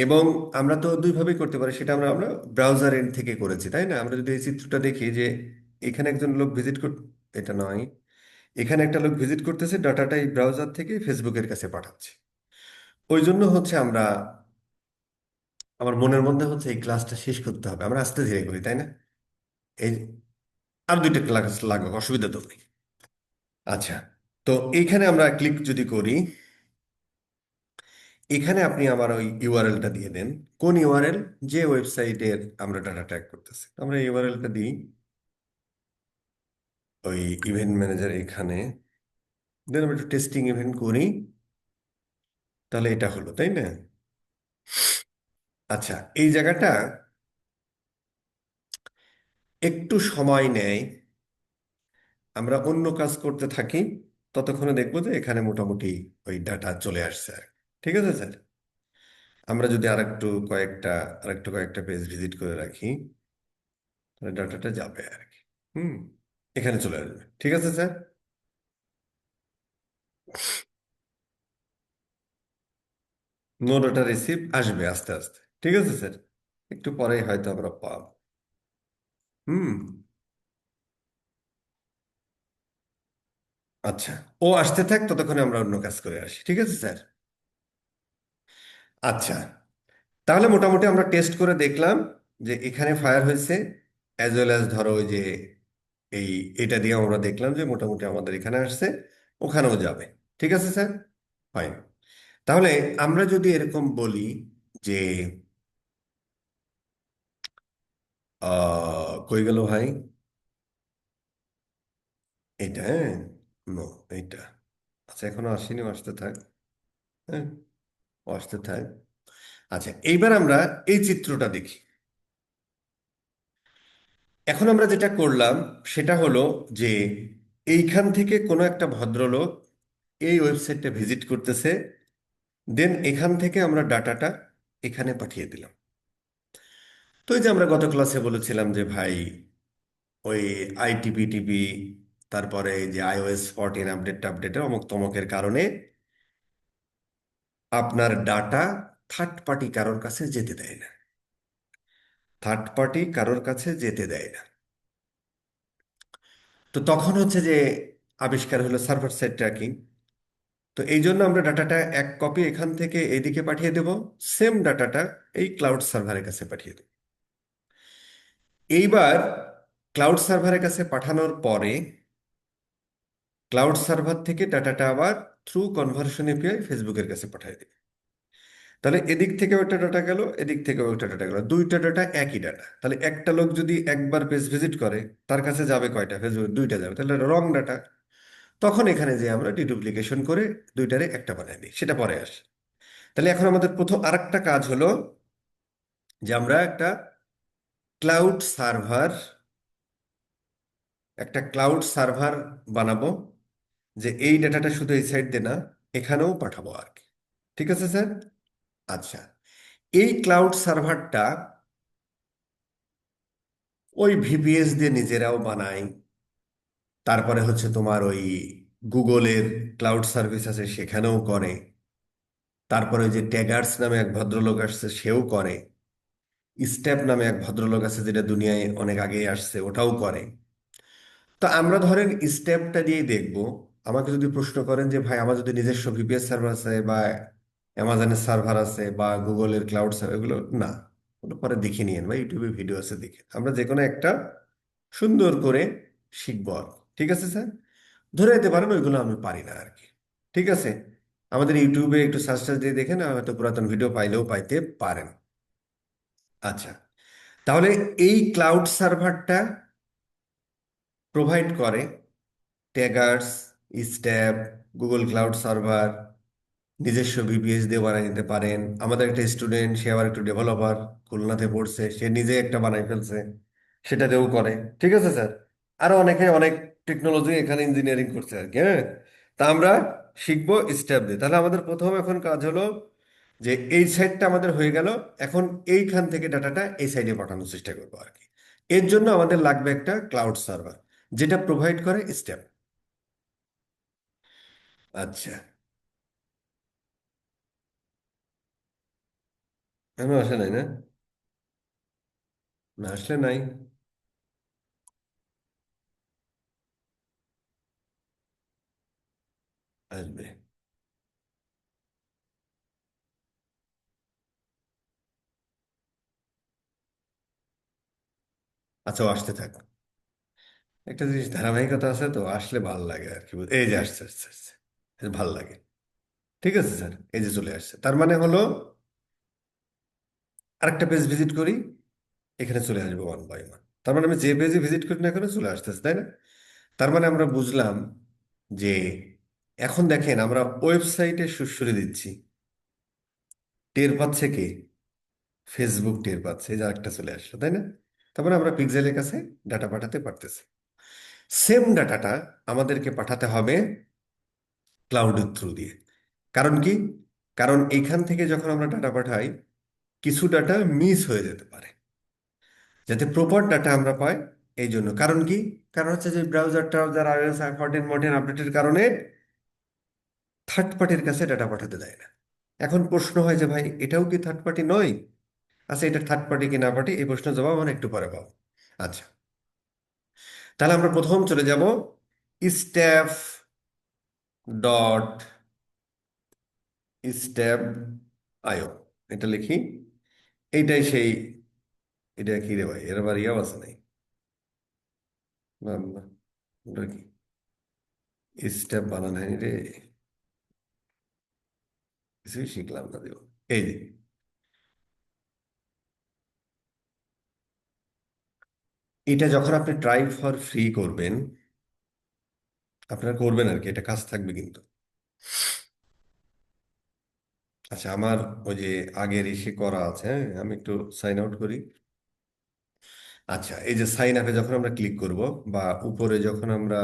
এবং আমরা তো দুইভাবেই করতে পারি, সেটা আমরা আমরা ব্রাউজার এন্ড থেকে করেছি, তাই না? আমরা যদি এই চিত্রটা দেখি যে এখানে একজন লোক ভিজিট কর, এটা নয়, এখানে একটা লোক ভিজিট করতেছে, ডাটাটা এই ব্রাউজার থেকে ফেসবুকের কাছে পাঠাচ্ছে। ওই জন্য হচ্ছে আমরা, আমার মনের মধ্যে হচ্ছে এই ক্লাসটা শেষ করতে হবে, আমরা আস্তে ধীরে করি, তাই না? এই আর দুইটা ক্লাস লাগবে, অসুবিধা তো নেই। আচ্ছা, তো এইখানে আমরা ক্লিক যদি করি, এখানে আপনি আমার ওই ইউআরএলটা দিয়ে দেন। কোন ইউআরএল? যে ওয়েবসাইটের আমরা ডাটা ট্র্যাক করতেছি, আমরা ইউআরএলটা দিই ওই ইভেন্ট ম্যানেজার এখানে। দেন আমরা একটু টেস্টিং ইভেন্ট করি, তাহলে এটা হলো, তাই না? আচ্ছা, এই জায়গাটা একটু সময় নেয়, আমরা অন্য কাজ করতে থাকি, ততক্ষণে দেখবো যে এখানে মোটামুটি ওই ডাটা চলে আসছে। ঠিক আছে স্যার? আমরা যদি আরেকটু কয়েকটা পেজ ভিজিট করে রাখি, তাহলে ডাটাটা যাবে আর কি। হুম, এখানে চলে আসবে। ঠিক আছে স্যার? নো ডাটা রিসিভ আসবে আস্তে আস্তে। ঠিক আছে স্যার? একটু পরেই হয়তো আমরা পাব। হুম। আচ্ছা, ও আসতে থাক, ততক্ষণে আমরা অন্য কাজ করে আসি। ঠিক আছে স্যার? আচ্ছা, তাহলে মোটামুটি আমরা টেস্ট করে দেখলাম যে এখানে ফায়ার হয়েছে, অ্যাজ ওয়েল অ্যাজ ধরো ওই যে এই এটা দিয়ে আমরা দেখলাম যে মোটামুটি আমাদের এখানে আসছে, ওখানেও যাবে। ঠিক আছে স্যার? ফাইন। তাহলে আমরা যদি এরকম বলি যে কই গেল ভাই, এটা, হ্যাঁ, নো, এইটা, আচ্ছা এখনো আসেনি, ও আসতে থাক। হ্যাঁ, ও আসতে থাক। আচ্ছা, এইবার আমরা এই চিত্রটা দেখি। এখন আমরা যেটা করলাম সেটা হলো যে এইখান থেকে কোনো একটা ভদ্রলোক এই ওয়েবসাইটটা ভিজিট করতেছে, দেন এখান থেকে আমরা ডাটাটা এখানে পাঠিয়ে দিলাম। তো এই যে আমরা গত ক্লাসে বলেছিলাম যে ভাই, ওই আইটিপি তারপরে এই যে iOS 14 আপডেটের অমুক তমকের কারণে আপনার ডাটা থার্ড পার্টি কারোর কাছে যেতে দেয় না। থার্ড পার্টি কারোর কাছে যেতে দেয় না। তো তখন হচ্ছে যে আবিষ্কার হলো সার্ভার সাইড ট্র্যাকিং। তো এই জন্য আমরা ডাটাটা এক কপি এখান থেকে এইদিকে পাঠিয়ে দেব, সেম ডাটাটা এই ক্লাউড সার্ভারের কাছে পাঠিয়ে দেব। এইবার ক্লাউড সার্ভারের কাছে পাঠানোর পরে ক্লাউড সার্ভার থেকে ডাটাটা আবার থ্রু কনভার্সন এপিআই ফেসবুকের কাছে পাঠিয়ে দেবে। তাহলে এদিক থেকে ওইটা ডাটা গেল, এদিক থেকে ওইটা ডাটা গেল, দুইটা ডাটা একই ডাটা। তাহলে একটা লোক যদি একবার পেজ ভিজিট করে, তার কাছে যাবে কয়টা? ফেসবুক দুইটা যাবে, তাহলে রং ডাটা। তখন এখানে যে আমরা ডিডুপ্লিকেশন করে দুইটারে একটা বানাই দিই, সেটা পরে আসে। তাহলে এখন আমাদের প্রথম আরেকটা কাজ হলো যে আমরা ক্লাউড সার্ভার একটা ক্লাউড সার্ভার বানাবো, যে এই ডাটাটা শুধু এই সাইড দিয়ে না, এখানেও পাঠাবো আর কি। ঠিক আছে স্যার? আচ্ছা, এই ক্লাউড সার্ভারটা ওই ভিপিএস দিয়ে নিজেরাও বানায়, তারপরে হচ্ছে তোমার ওই গুগলের ক্লাউড সার্ভিস আছে সেখানেও করে, তারপরে ওই যে ট্যাগার্স নামে এক ভদ্রলোক আসছে সেও করে, স্ট্যাপ নামে এক ভদ্রলোক আছে যেটা দুনিয়ায় অনেক আগেই আসছে, ওটাও করে। তো আমরা ধরেন স্টেপটা দিয়েই দেখব। আমাকে যদি প্রশ্ন করেন যে ভাই আমার যদি নিজস্ব ভিপিএস সার্ভার আছে বা অ্যামাজনের সার্ভার আছে বা গুগলের ক্লাউড সার্ভার, এগুলো না, ওগুলো পরে দেখে নিয়েন বা ইউটিউবে ভিডিও আছে দেখে আমরা যে কোনো একটা সুন্দর করে শিখবো আর কি। ঠিক আছে স্যার? ধরে নিতে পারেন ওইগুলো আমি পারি না আর কি। ঠিক আছে? আমাদের ইউটিউবে একটু সার্চ টার্চ দিয়ে দেখেন, হয়তো পুরাতন ভিডিও পাইলেও পাইতে পারেন। আচ্ছা, তাহলে এই ক্লাউড সার্ভারটা প্রোভাইড করে ট্যাগার্স, স্ট্যাব, গুগল ক্লাউড সার্ভার, নিজস্ব ভিপিএস দিয়ে বানিয়ে নিতে পারেন। আমাদের একটা স্টুডেন্ট, সে আবার একটু ডেভেলপার, খুলনাতে পড়ছে, সে নিজে একটা বানাই ফেলছে, সেটাতেও করে। ঠিক আছে স্যার? আরো অনেকে অনেক টেকনোলজি এখানে ইঞ্জিনিয়ারিং করছে আর কি। হ্যাঁ, তা আমরা শিখবো স্টেপ দিয়ে। তাহলে আমাদের প্রথম এখন কাজ হলো যে এই সাইডটা আমাদের হয়ে গেল। এখন এইখান থেকে ডাটাটা এই সাইডে পাঠানোর চেষ্টা করবো আর কি। এর জন্য আমাদের লাগবে একটা ক্লাউড সার্ভার যেটা প্রোভাইড করে স্টেপ। আচ্ছা, এখনো আসে নাই না? না আসলে নাই, আসবে। আচ্ছা, ও আসতে থাক। একটা জিনিস ধারাবাহিকতা আছে, তো আসলে ভাল লাগে আর কি। এই যে আসছে আসছে আসছে, এই যে ভাল লাগে। ঠিক আছে স্যার, এই যে চলে আসছে, তার মানে হলো আরেকটা পেজ ভিজিট করি, এখানে চলে আসবে ওয়ান বাই ওয়ান। তার মানে আমি যে পেজে ভিজিট করি না এখানে চলে আসতেছে, তাই না? তার মানে আমরা বুঝলাম যে এখন দেখেন আমরা ওয়েবসাইটে সুড়সুড়ি দিচ্ছি, টের পাচ্ছে কে? ফেসবুক টের পাচ্ছে, এই যে আরেকটা চলে আসলো, তাই না? তার মানে আমরা পিক্সেলের কাছে ডাটা পাঠাতে পারতেছি। সেম ডাটাটা আমাদেরকে পাঠাতে হবে ক্লাউডের থ্রু দিয়ে। কারণ কি? কারণ এখান থেকে যখন আমরা ডাটা পাঠাই, কিছু ডাটা মিস হয়ে যেতে পারে। যাতে প্রপার ডাটা আমরা পাই, এই জন্য। কারণ কি? কারণ হচ্ছে যে ব্রাউজার ট্রাউজার iOS 14 14 আপডেটের কারণে থার্ড পার্টির কাছে ডাটা পাঠাতে দেয় না। এখন প্রশ্ন হয় যে ভাই, এটাও কি থার্ড পার্টি নয়? আচ্ছা, এটা থার্ড পার্টি কি না পার্টি, এই প্রশ্নের জবাব আমরা একটু পরে পাবো। আচ্ছা, তাহলে আমরা প্রথম চলে যাব স্ট্যাপ ডট স্ট্যাপ আইও, এটা লিখি। এইটাই সেই, এটা কি রে ভাই, এর আবার ইয়াও আছে নাই? না না, ওটা কি স্ট্যাপ বানান হয়নি রে, কিছুই শিখলাম না দেব। এই যে, এটা যখন আপনি ট্রাই ফর ফ্রি করবেন, আপনারা করবেন আর কি, এটা কাজ থাকবে কিন্তু। আচ্ছা, আমার ওই যে আগের ইসে করা আছে, হ্যাঁ, আমি একটু সাইন আউট করি। আচ্ছা, এই যে সাইন আপে যখন আমরা ক্লিক করব, বা উপরে যখন আমরা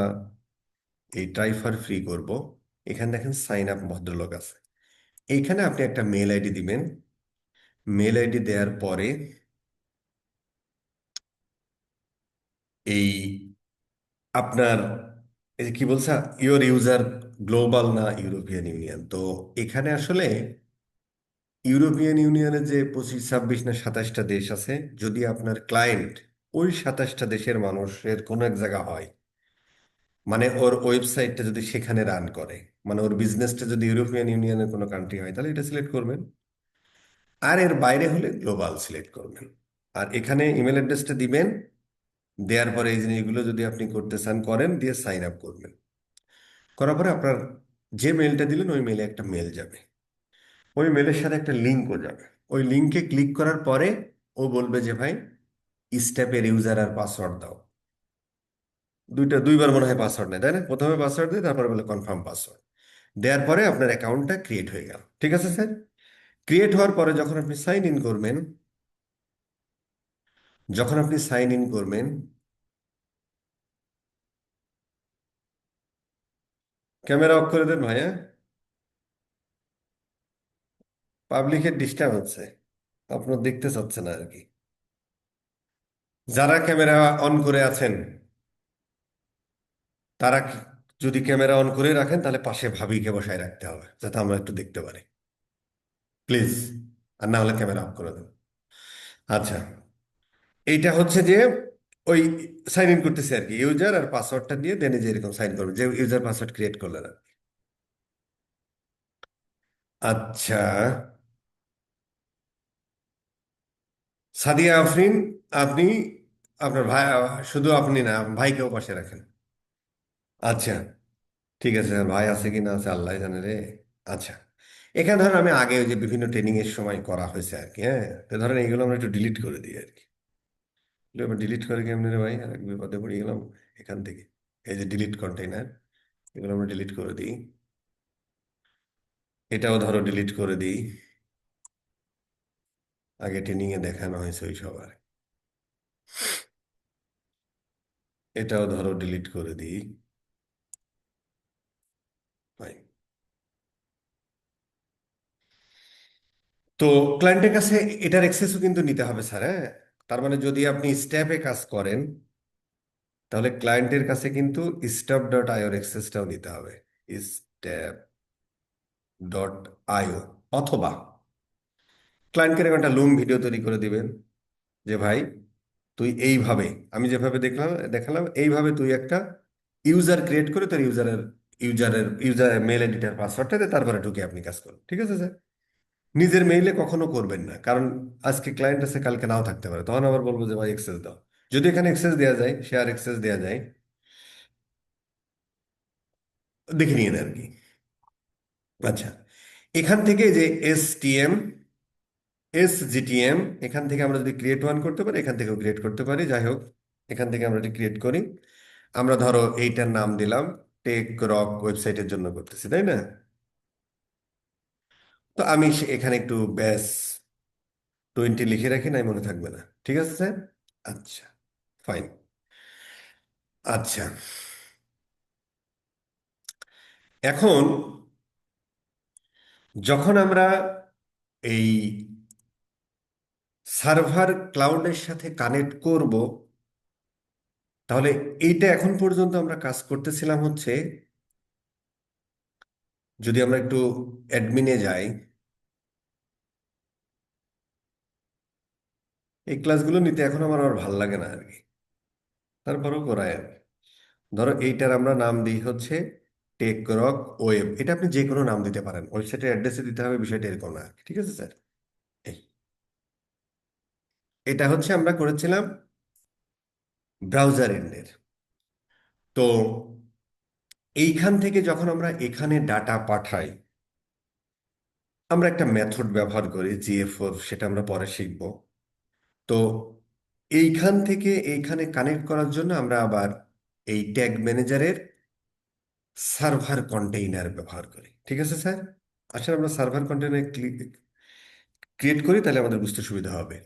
এই ট্রাই ফর ফ্রি করব, এখানে দেখেন সাইন আপ ভদ্রলোক আছে। এইখানে আপনি একটা মেল আইডি দিবেন। মেল আইডি দেওয়ার পরে এই আপনার, এই যে কি বলছে, ইওর ইউজার গ্লোবাল না ইউরোপিয়ান ইউনিয়ন, তো এখানে আসলে ইউরোপিয়ান ইউনিয়নের যে 25 26 না 27টা দেশ আছে, যদি আপনার ক্লায়েন্ট ওই 27টা দেশের মানুষের কোনো এক জায়গা হয়, মানে ওর ওয়েবসাইটটা যদি সেখানে রান করে, মানে ওর বিজনেসটা যদি ইউরোপিয়ান ইউনিয়নের কোনো কান্ট্রি হয়, তাহলে এটা সিলেক্ট করবেন। আর এর বাইরে হলে গ্লোবাল সিলেক্ট করবেন। আর এখানে ইমেল অ্যাড্রেসটা দিবেন। দেওয়ার পরে এই জিনিসগুলো যদি আপনি করতে চান করেন, দিয়ে সাইন আপ করবেন। করার পরে আপনার যে মেলটা দিলেন ওই মেলে একটা মেল যাবে, ওই মেলের সাথে একটা লিঙ্কও যাবে। ওই লিঙ্কে ক্লিক করার পরে ও বলবে যে ভাই, স্টেপের ইউজার আর পাসওয়ার্ড দাও। দুইবার মনে হয় পাসওয়ার্ড নেয়, তাই না? প্রথমে পাসওয়ার্ড দিয়ে তারপরে বলে কনফার্ম পাসওয়ার্ড। দেওয়ার পরে আপনার অ্যাকাউন্টটা ক্রিয়েট হয়ে গেল। ঠিক আছে স্যার? ক্রিয়েট হওয়ার পরে যখন আপনি সাইন ইন করবেন, ক্যামেরা অফ করে দেন ভাইয়া। পাবলিকের ডিস্টার্ব হচ্ছে, আপনার দেখতে চাচ্ছে না আর কি। যারা ক্যামেরা অন করে আছেন, তারা যদি ক্যামেরা অন করে রাখেন, তাহলে পাশে ভাবিকে বসায় রাখতে হবে, যাতে আমরা একটু দেখতে পারি, প্লিজ। আর না হলে ক্যামেরা অফ করে দেন। আচ্ছা, এইটা হচ্ছে যে ওই সাইন ইন করতেছে আর কি, ইউজার আর পাসওয়ার্ডটা দিয়ে দেনে, যে এরকম সাইন করবে, যে ইউজার পাসওয়ার্ড ক্রিয়েট করলেন আর কি। আচ্ছা, সাদিয়া আফরিন, আপনি আপনার ভাই, শুধু আপনি না, ভাইকেও পাশে রাখেন। আচ্ছা, ঠিক আছে স্যার, ভাই আছে কি না আছে আল্লাহ জানে রে। আচ্ছা, এখানে ধরেন আমি আগে ওই যে বিভিন্ন ট্রেনিং এর সময় করা হয়েছে আর কি, হ্যাঁ, তো ধরেন এইগুলো আমরা একটু ডিলিট করে দিই আর কি। ডিলিট করে কেমনি রে ভাই, আর এক বিপদে পড়ে গেলাম এখান থেকে। এই যে ডিলিট কন্টেইনার, এগুলো আমরা ডিলিট করে দিই। এটাও ধরো ডিলিট করে দিই, আগে ট্রেনিং এ দেখানো হয়েছে ওই সবার। এটাও ধরো ডিলিট করে দিই ভাই। তো ক্লায়েন্টের কাছে এটার অ্যাক্সেসও কিন্তু নিতে হবে স্যার, হ্যাঁ। তার মানে যদি আপনি স্ট্যাপে কাজ করেন, তাহলে ক্লায়েন্টের কাছে কিন্তু স্ট্যাপ ডট আইওর অ্যাক্সেসটাও নিতে হবে। স্ট্যাপ ডট আইও, অথবা ক্লায়েন্টকে এরকম একটা লুম ভিডিও তৈরি করে দিবেন, যে ভাই তুই এইভাবে, আমি যেভাবে দেখালাম এইভাবে তুই একটা ইউজার ক্রিয়েট করে তোর ইউজার মেল এডিটার পাসওয়ার্ডটা দিয়ে তারপরে ঢুকে আপনি কাজ করুন। ঠিক আছে স্যার? নিজের মেইলে কখনো করবেন না, কারণ আজকে ক্লায়েন্ট আছে, কালকে নাও থাকতে পারে, তখন আবার বলবো যে ভাই এক্সেস দাও। যদি এখানে এক্সেস দেওয়া যায়, শেয়ার এক্সেস দেওয়া যায়, দেখে নিয়ে নেন আর কি। আচ্ছা, এখান থেকে যে এস জিটিএম, এখান থেকে আমরা যদি ক্রিয়েট ওয়ান করতে পারি, এখান থেকেও ক্রিয়েট করতে পারি, যাই হোক, এখান থেকে আমরা যদি ক্রিয়েট করি, আমরা ধরো এইটার নাম দিলাম টেক রক ওয়েবসাইটের জন্য করতেছি, তাই না? তো আমি এখানে একটু ব্যাস 20 লিখে রাখি, নাই মনে থাকবে না। ঠিক আছে স্যার? আচ্ছা, ফাইন। আচ্ছা, এখন যখন আমরা এই সার্ভার ক্লাউডের সাথে কানেক্ট করব, তাহলে এইটা এখন পর্যন্ত আমরা কাজ করতেছিলাম হচ্ছে, যদি আমরা একটু অ্যাডমিনে যাই, এই ক্লাসগুলো নিতে এখন আমার আর ভাল লাগে না আর কি, তারপরেও করাই আর কি। ধরো এইটার আমরা নাম দিই হচ্ছে টেক রক ওয়েব, এটা আপনি যে কোনো নাম দিতে পারেন, ওয়েবসাইটের অ্যাড্রেসে দিতে হবে, বিষয়টা এরকম না আর কি। ঠিক আছে স্যার? এই এটা হচ্ছে আমরা করেছিলাম ব্রাউজার এন্ডের। তো এইখান থেকে যখন আমরা এখানে ডাটা পাঠাই, আমরা একটা মেথড ব্যবহার করি জিএফওর, সেটা আমরা পরে শিখব। তো এইখান থেকে এইখানে কানেক্ট করার জন্য আমরা আবার এই ট্যাগ ম্যানেজারের সার্ভার কন্টেইনার ব্যবহার করি। ঠিক আছে স্যার? আসলে আমরা সার্ভার কন্টেইনার ক্রিয়েট করি, তাহলে আমাদের বুঝতে সুবিধা হবে।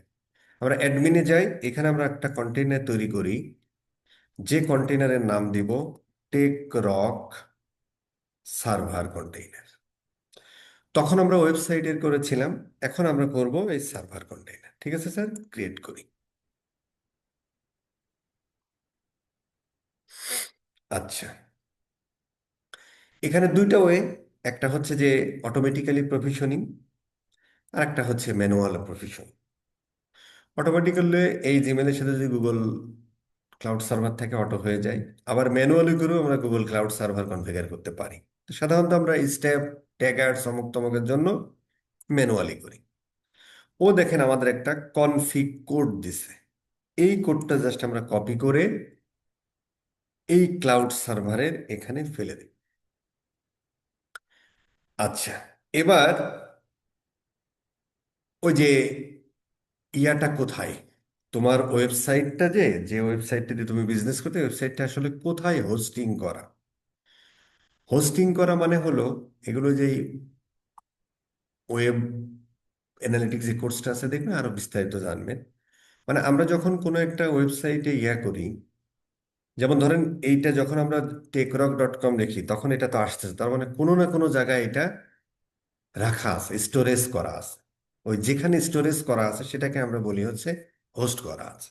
আমরা অ্যাডমিনে যাই, এখানে আমরা একটা কন্টেইনার তৈরি করি, যে কন্টেইনারের নাম দিব টেক রক সার্ভার কন্টেইনার। তখন আমরা ওয়েবসাইটের করেছিলাম, এখন আমরা করব এই সার্ভার কন্টেইনার। ঠিক আছে স্যার? ক্রিয়েট করি। আচ্ছা, এখানে দুইটা ওয়ে, একটা হচ্ছে যে অটোমেটিক্যালি প্রভিশনিং, আর একটা হচ্ছে ম্যানুয়াল প্রভিশন। অটোমেটিক্যালি এই জিমেলের সাথে যদি গুগল ক্লাউড সার্ভার থেকে অটো হয়ে যায়, আবার ম্যানুয়ালি করেও আমরা গুগল ক্লাউড সার্ভার কনফিগার করতে পারি। তো সাধারণত আমরা স্টেপ ট্যাগার সমক তমকের জন্য ম্যানুয়ালি করি। ও দেখেন আমাদের একটা কনফিগ কোড দিছে, এই কোডটা জাস্ট আমরা কপি করে এই ক্লাউড সার্ভারের এখানে ফেলে দিই। আচ্ছা, এবার ওই যে ইয়াটা কোথায়, তোমার ওয়েবসাইটটা, যে যে ওয়েবসাইটটা দিয়ে তুমি বিজনেস করতে, ওয়েবসাইটটা আসলে কোথায় হোস্টিং করা। হোস্টিং করা মানে হলো, এগুলো যে ওয়েব অ্যানালিটিক্স যে কোর্সটা আছে দেখবেন, আরো বিস্তারিত জানবেন। মানে আমরা যখন কোনো একটা ওয়েবসাইটে ইয়া করি, যেমন ধরেন এইটা যখন আমরা টেকরক.কম লিখি, তখন এটা তো আসতেছে, তার মানে কোনো না কোনো জায়গায় এটা রাখা আছে, স্টোরেজ করা আছে। ওই যেখানে স্টোরেজ করা আছে সেটাকে আমরা বলি হচ্ছে হোস্ট করা আছে।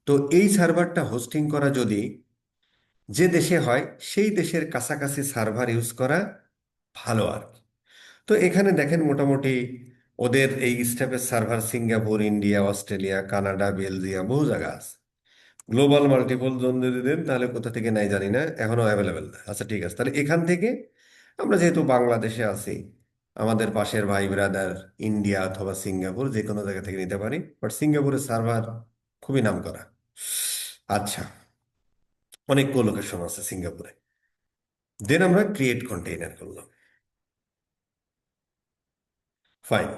তো এই সার্ভারটা হোস্টিং করা যদি যে দেশে হয়, সেই দেশের কাছাকাছি সার্ভার ইউজ করা ভালো আর কি। তো এখানে দেখেন মোটামুটি ওদের এই স্টেপের server Singapore, India, Australia, Canada, Belgium, বহু জায়গা আছে। গ্লোবাল মাল্টিপল জোন যদি দেন, তাহলে কোথা থেকে নাই জানি না, এখনো অ্যাভেলেবেল না। আচ্ছা ঠিক আছে, তাহলে এখান থেকে আমরা যেহেতু বাংলাদেশে আছি, আমাদের পাশের ভাই ব্রাদার ইন্ডিয়া অথবা সিঙ্গাপুর যে কোনো জায়গা থেকে নিতে পারি, বাট সিঙ্গাপুরের সার্ভার খুবই নাম করা। আচ্ছা, অনেক লোকেশন আছে সিঙ্গাপুরে। দেন আমরা ক্রিয়েট কন্টেইনার করলাম। ফাইন।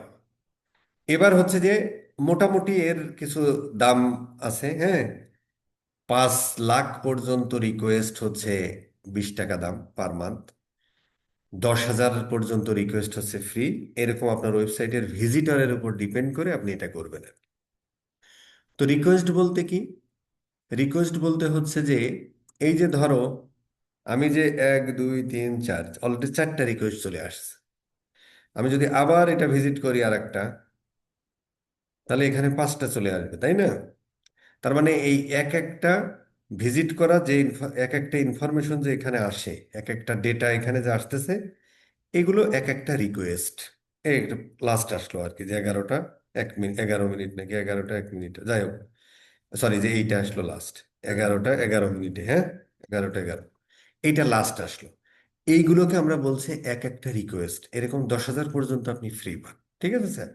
এবার হচ্ছে যে মোটামুটি এর কিছু দাম আছে, হ্যাঁ। 5 লাখ পর্যন্ত রিকোয়েস্ট হচ্ছে 20 টাকা দাম পার মান্থ। 10,000 পর্যন্ত রিকোয়েস্ট হচ্ছে ফ্রি। এরকম আপনার ওয়েবসাইটের ভিজিটরের উপর ডিপেন্ড করে আপনি এটা করবেন। তো রিকোয়েস্ট বলতে কি? রিকোয়েস্ট বলতে হচ্ছে যে এই যে ধরো আমি যে 1 2 3 4 অলরেডি 4টা রিকোয়েস্ট চলে আসছে, আমি যদি আবার এটা ভিজিট করি আর একটা, তাহলে এখানে 5টা চলে আসবে, তাই না? তার মানে এই এক একটা ভিজিট করা যে এক একটা ইনফরমেশন যে এখানে আসে, এক একটা ডেটা এখানে যে আসতেছে, এগুলো এক একটা রিকোয়েস্ট। এই একটা লাস্ট আসলো আর কি, যে 11টা 1 মিনিট, 11 মিনিট নাকি 11টা 1 মিনিট, যাই হোক, সরি, যে এইটা আসলো লাস্ট 11টা 11 মিনিটে, হ্যাঁ, 11টা 11, এইটা লাস্ট আসলো। এইগুলোকে আমরা বলছি এক একটা রিকোয়েস্ট। এরকম 10,000 পর্যন্ত আপনি ফ্রি পান। ঠিক আছে স্যার?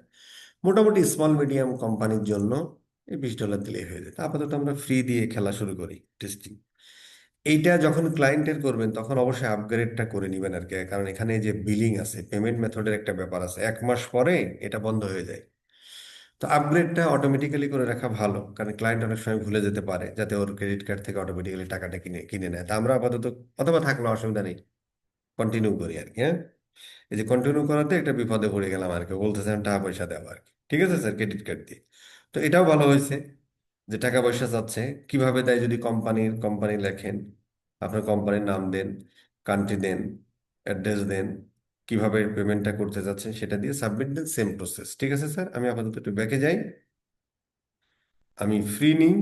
মোটামুটি স্মল মিডিয়াম কোম্পানির জন্য এই $20 দিলেই হয়ে যেত। আপাতত আমরা ফ্রি দিয়ে খেলা শুরু করি, টেস্টিং। এইটা যখন ক্লায়েন্টের করবেন, তখন অবশ্যই আপগ্রেডটা করে নেবেন আর কি, কারণ এখানে যে বিলিং আছে, পেমেন্ট মেথডের একটা ব্যাপার আছে, 1 মাস পরে এটা বন্ধ হয়ে যায়। তো আপগ্রেডটা অটোমেটিক্যালি করে রাখা ভালো, কারণ ক্লায়েন্ট অনেক সময় ভুলে যেতে পারে, যাতে ওর ক্রেডিট কার্ড থেকে অটোমেটিক্যালি টাকাটা কিনে কিনে নেয়। তা আমরা আপাতত, অথবা থাকলে অসুবিধা নেই, কন্টিনিউ করি আর কি, হ্যাঁ। এই যে কন্টিনিউ করাতে একটা বিপদে পড়ে গেলাম আর কি, বলতেছেন টাকা পয়সা দেওয়া আর কি। ঠিক আছে স্যার? ক্রেডিট কার্ড দিয়ে। তো এটাও ভালো হয়েছে যে টাকা পয়সা চাচ্ছে। কিভাবে দেয়? যদি কোম্পানি লেখেন, আপনার কোম্পানির নাম দেন, কান্ট্রি দেন, অ্যাড্রেস দেন, কিভাবে পেমেন্টটা করতে যাচ্ছেন সেটা দিয়ে সাবমিট দেন, সেম প্রসেস। ঠিক আছে স্যার, আমি আপাতত একটু ব্যাকে যাই, আমি ফ্রি নিই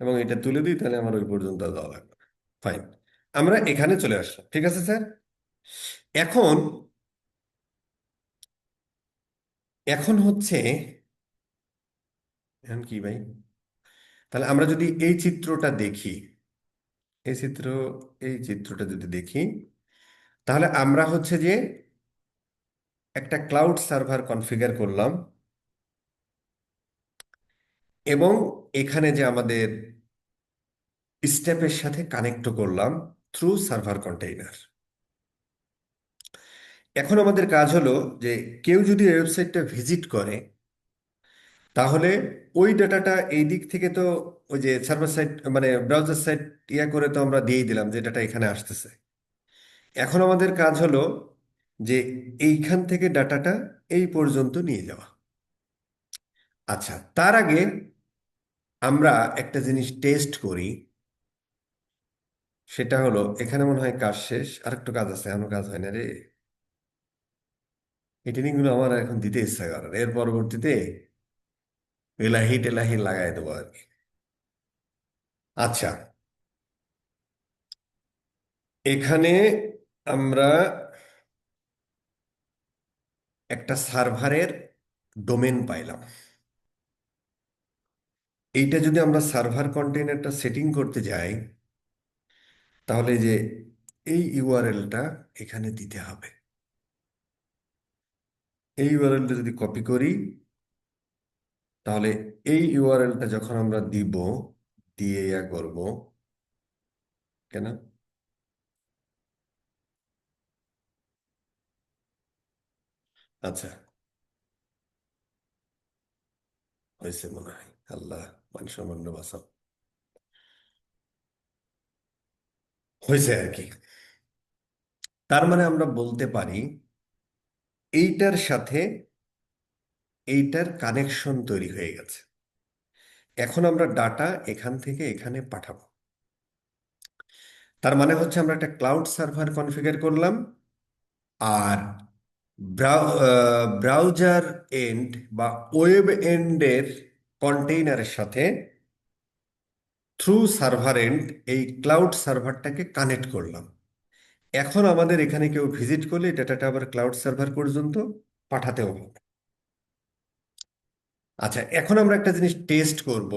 এবং এটা তুলে দিই, তাহলে আমার ওই পর্যন্ত আর যাওয়া লাগবে না। ফাইন, আমরা এখানে চলে আসলাম। ঠিক আছে স্যার, এখন এখন হচ্ছে, এখন কি ভাই, তাহলে আমরা যদি এই চিত্রটা দেখি, এই চিত্র, এই চিত্রটা যদি দেখি, তাহলে আমরা হচ্ছে যে একটা ক্লাউড সার্ভার কনফিগার করলাম, এবং এখানে যে আমাদের স্টেপের সাথে কানেক্ট করলাম থ্রু সার্ভার কন্টেইনার। এখন আমাদের কাজ হলো যে কেউ যদি ওয়েবসাইটটা ভিজিট করে, তাহলে ওই ডাটাটা এই দিক থেকে তো ওই যে সার্ভার সাইট মানে ব্রাউজার সাইট ইয়া করে তো আমরা দিয়েই দিলাম যে ডাটা এখানে আসতেছে। এখন আমাদের কাজ হলো যে এইখান থেকে ডাটাটা এই পর্যন্ত নিয়ে যাওয়া। আচ্ছা, তার আগে আমরা একটা জিনিস টেস্ট করি, সেটা হলো এখানে মনে হয় কাজ শেষ, আর একটু কাজ আছে, এখনো কাজ হয় না রে। এই ট্রেনিং গুলো আমার এখন দিতে ইচ্ছা করে না। এর পরবর্তীতে এলাহি টেলাহি লাগাই দেবো আর কি। আচ্ছা, এখানে আমরা একটা সার্ভারের ডোমেন পাইলাম। এইটা যদি আমরা সার্ভার কন্টেইনারটা সেটিং করতে যাই, তাহলে যে এই ইউআরএলটা এখানে দিতে হবে। এই ইউআরএলটা যদি কপি করি, তাহলে এই ইউআরএলটা যখন আমরা দিব, দিয়ে ইয়া করব, কেন, আচ্ছা, হয়েছে মনে হয়। আল্লাহ, মান সম্মান বাঁচাও, হয়েছে আর কি। তার মানে আমরা বলতে পারি এইটার সাথে এইটার কানেকশন তৈরি হয়ে গেছে। এখন আমরা ডাটা এখান থেকে এখানে পাঠাবো। তার মানে হচ্ছে আমরা একটা ক্লাউড সার্ভার কনফিগার করলাম, আর ব্রাউজার এন্ড বা ওয়েব এন্ডের কন্টেইনারের সাথে থ্রু সার্ভার এন্ড এই ক্লাউড সার্ভারটাকে কানেক্ট করলাম। এখন আমাদের এখানে কেউ ভিজিট করলে ডাটাটা আবার ক্লাউড সার্ভার পর্যন্ত পাঠাতেও হবে। আচ্ছা, এখন আমরা একটা জিনিস টেস্ট করব।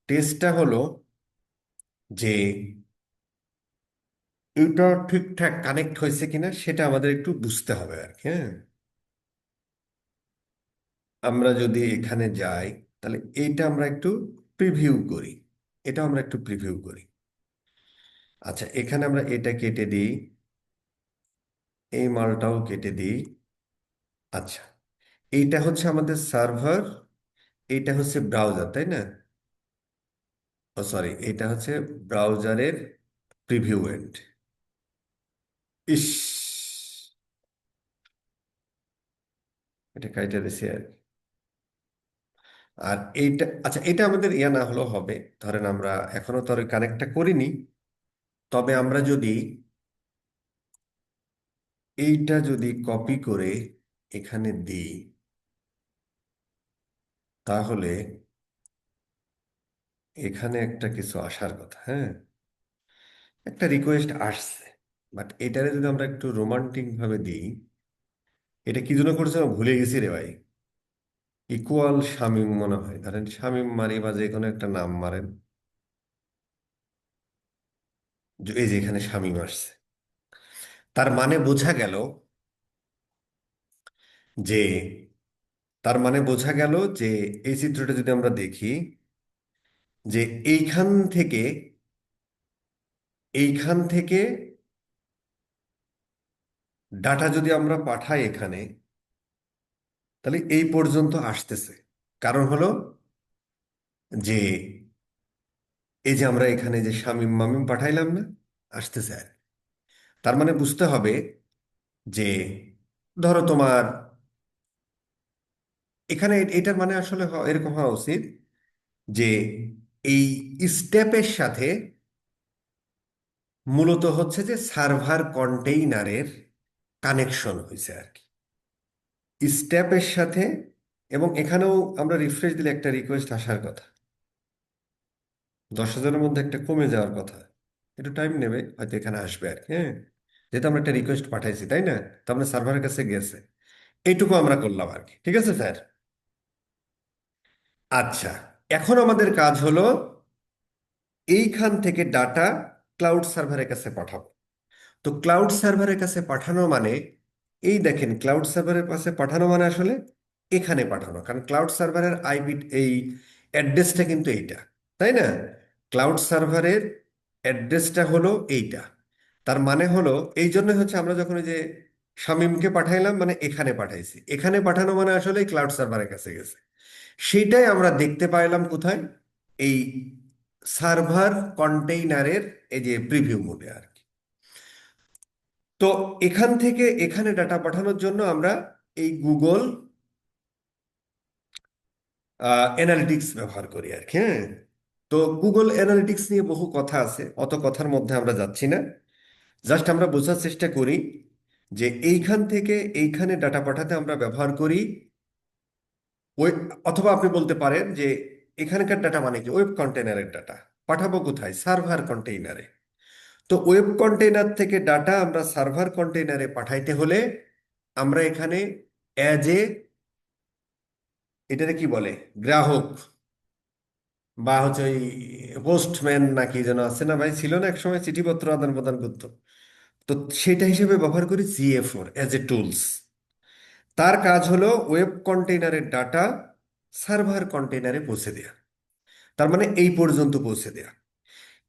টেস্টটা হলো যে এটা ঠিকঠাক কানেক্ট হয়েছে কিনা সেটা আমাদের একটু বুঝতে হবে আর কি। হ্যাঁ, আমরা যদি এখানে যাই, তাহলে এইটা আমরা একটু প্রিভিউ করি, এটা আমরা একটু প্রিভিউ করি। আচ্ছা, এখানে আমরা এটা কেটে দিই, এই মালটাও কেটে দিই। আচ্ছা, এইটা হচ্ছে আমাদের সার্ভার, এইটা হচ্ছে ব্রাউজার, তাই না? ও সরি, এটা হচ্ছে ব্রাউজারের প্রিভিউ এন্ড। ইস, এটা কাইটা দিছি আর কি। আর এইটা, আচ্ছা, এটা আমাদের ইয়া না হলেও হবে। ধরেন আমরা এখনো তো কানেক্টটা করিনি, তবে আমরা যদি এইটা যদি কপি করে এখানে দিই, তাহলে এখানে একটা কিছু আসার কথা। হ্যাঁ, একটা রিকোয়েস্ট আসছে, বাট এটারে যদি আমরা একটু রোমান্টিক ভাবে দিই, এটা কি জন্য করছে আমি ভুলে গেছি রে ভাই। ইকুয়াল শামিম মনে হয়, ধরেন শামিম মারি বা যে কোনো একটা নাম মারেন, এই যে এখানে শামিম আসছে। তার মানে বোঝা গেল যে, তার মানে বোঝা গেল যে এই চিত্রটা যদি আমরা দেখি, যে এইখান থেকে, এইখান থেকে ডাটা যদি আমরা পাঠাই এখানে, তাহলে এই পর্যন্ত আসতেছে। কারণ হলো যে এই যে আমরা এখানে যে শামিম মামিম পাঠাইলাম না, আসতেছে আর। তার মানে বুঝতে হবে যে, ধরো তোমার এখানে এটার মানে আসলে এরকম হওয়া উচিত যে এই স্টেপের সাথে মূলত হচ্ছে যে সার্ভার কন্টেইনারের কানেকশন হয়েছে আর কি স্টেপের সাথে। এবং এখানেও আমরা রিফ্রেশ দিলে একটা রিকোয়েস্ট আসার কথা, 10,000-এর মধ্যে একটা কমে যাওয়ার কথা। একটু টাইম নেবে, হয়তো এখানে আসবে আর কি। হ্যাঁ, যেহেতু আমরা একটা রিকোয়েস্ট পাঠাইছি, তাই না? তো আমরা সার্ভারের কাছে গেছে, এইটুকু আমরা করলাম আর কি। ঠিক আছে স্যার? আচ্ছা, এখন আমাদের কাজ হলো এইখান থেকে ডাটা ক্লাউড সার্ভারের কাছে পাঠাবো। তো ক্লাউড সার্ভারের কাছে পাঠানো মানে, এই দেখেন, ক্লাউড সার্ভারের কাছে পাঠানো মানে আসলে এখানে পাঠানো, কারণ ক্লাউড সার্ভারের আইপি, এই অ্যাড্রেসটা কিন্তু এইটা, তাই না? ক্লাউড সার্ভারের অ্যাড্রেসটা হলো এইটা। তার মানে হলো, এই জন্য হচ্ছে আমরা যখন ওই যে শামীমকে পাঠাইলাম, মানে এখানে পাঠাইছি, এখানে পাঠানো মানে আসলে ক্লাউড সার্ভারের কাছে গেছে। সেটাই আমরা দেখতে পাইলাম কোথায়? এই সার্ভার কন্টেইনারের এই যে প্রিভিউ মোডে আর কি। তো এখান থেকে এখানে ডাটা পাঠানোর জন্য আমরা এই গুগল অ্যানালিটিক্স ব্যবহার করি আর কি। হ্যাঁ, তো গুগল অ্যানালিটিক্স নিয়ে বহু কথা আছে, অত কথার মধ্যে আমরা যাচ্ছি না। জাস্ট আমরা বোঝার চেষ্টা করি যে এইখান থেকে এইখানে ডাটা পাঠাতে আমরা ব্যবহার করি ওয়েব, অথবা আপনি বলতে পারেন যে এখানকার ডাটা মানে কি, ওয়েব কন্টেনারের ডাটা পাঠাবো কোথায়? সার্ভার কন্টেইনারে। তো ওয়েব কন্টেইনার থেকে ডাটা আমরা সার্ভার কন্টেইনারে পাঠাইতে হলে আমরা এখানে অ্যাজ এ, এটারে কি বলে, গ্রাহক, বা হচ্ছে ওই পোস্টম্যান নাকি যেন আছে না ভাই, ছিল না এক সময় চিঠিপত্র আদান প্রদান করতো, তো সেটা হিসেবে ব্যবহার করি GA4 অ্যাজ এ টুলস। তার কাজ হলো ওয়েব কন্টেইনারের ডাটা সার্ভার কন্টেইনারে পৌঁছে দেয়া। তার মানে এই পর্যন্ত পৌঁছে দেয়া।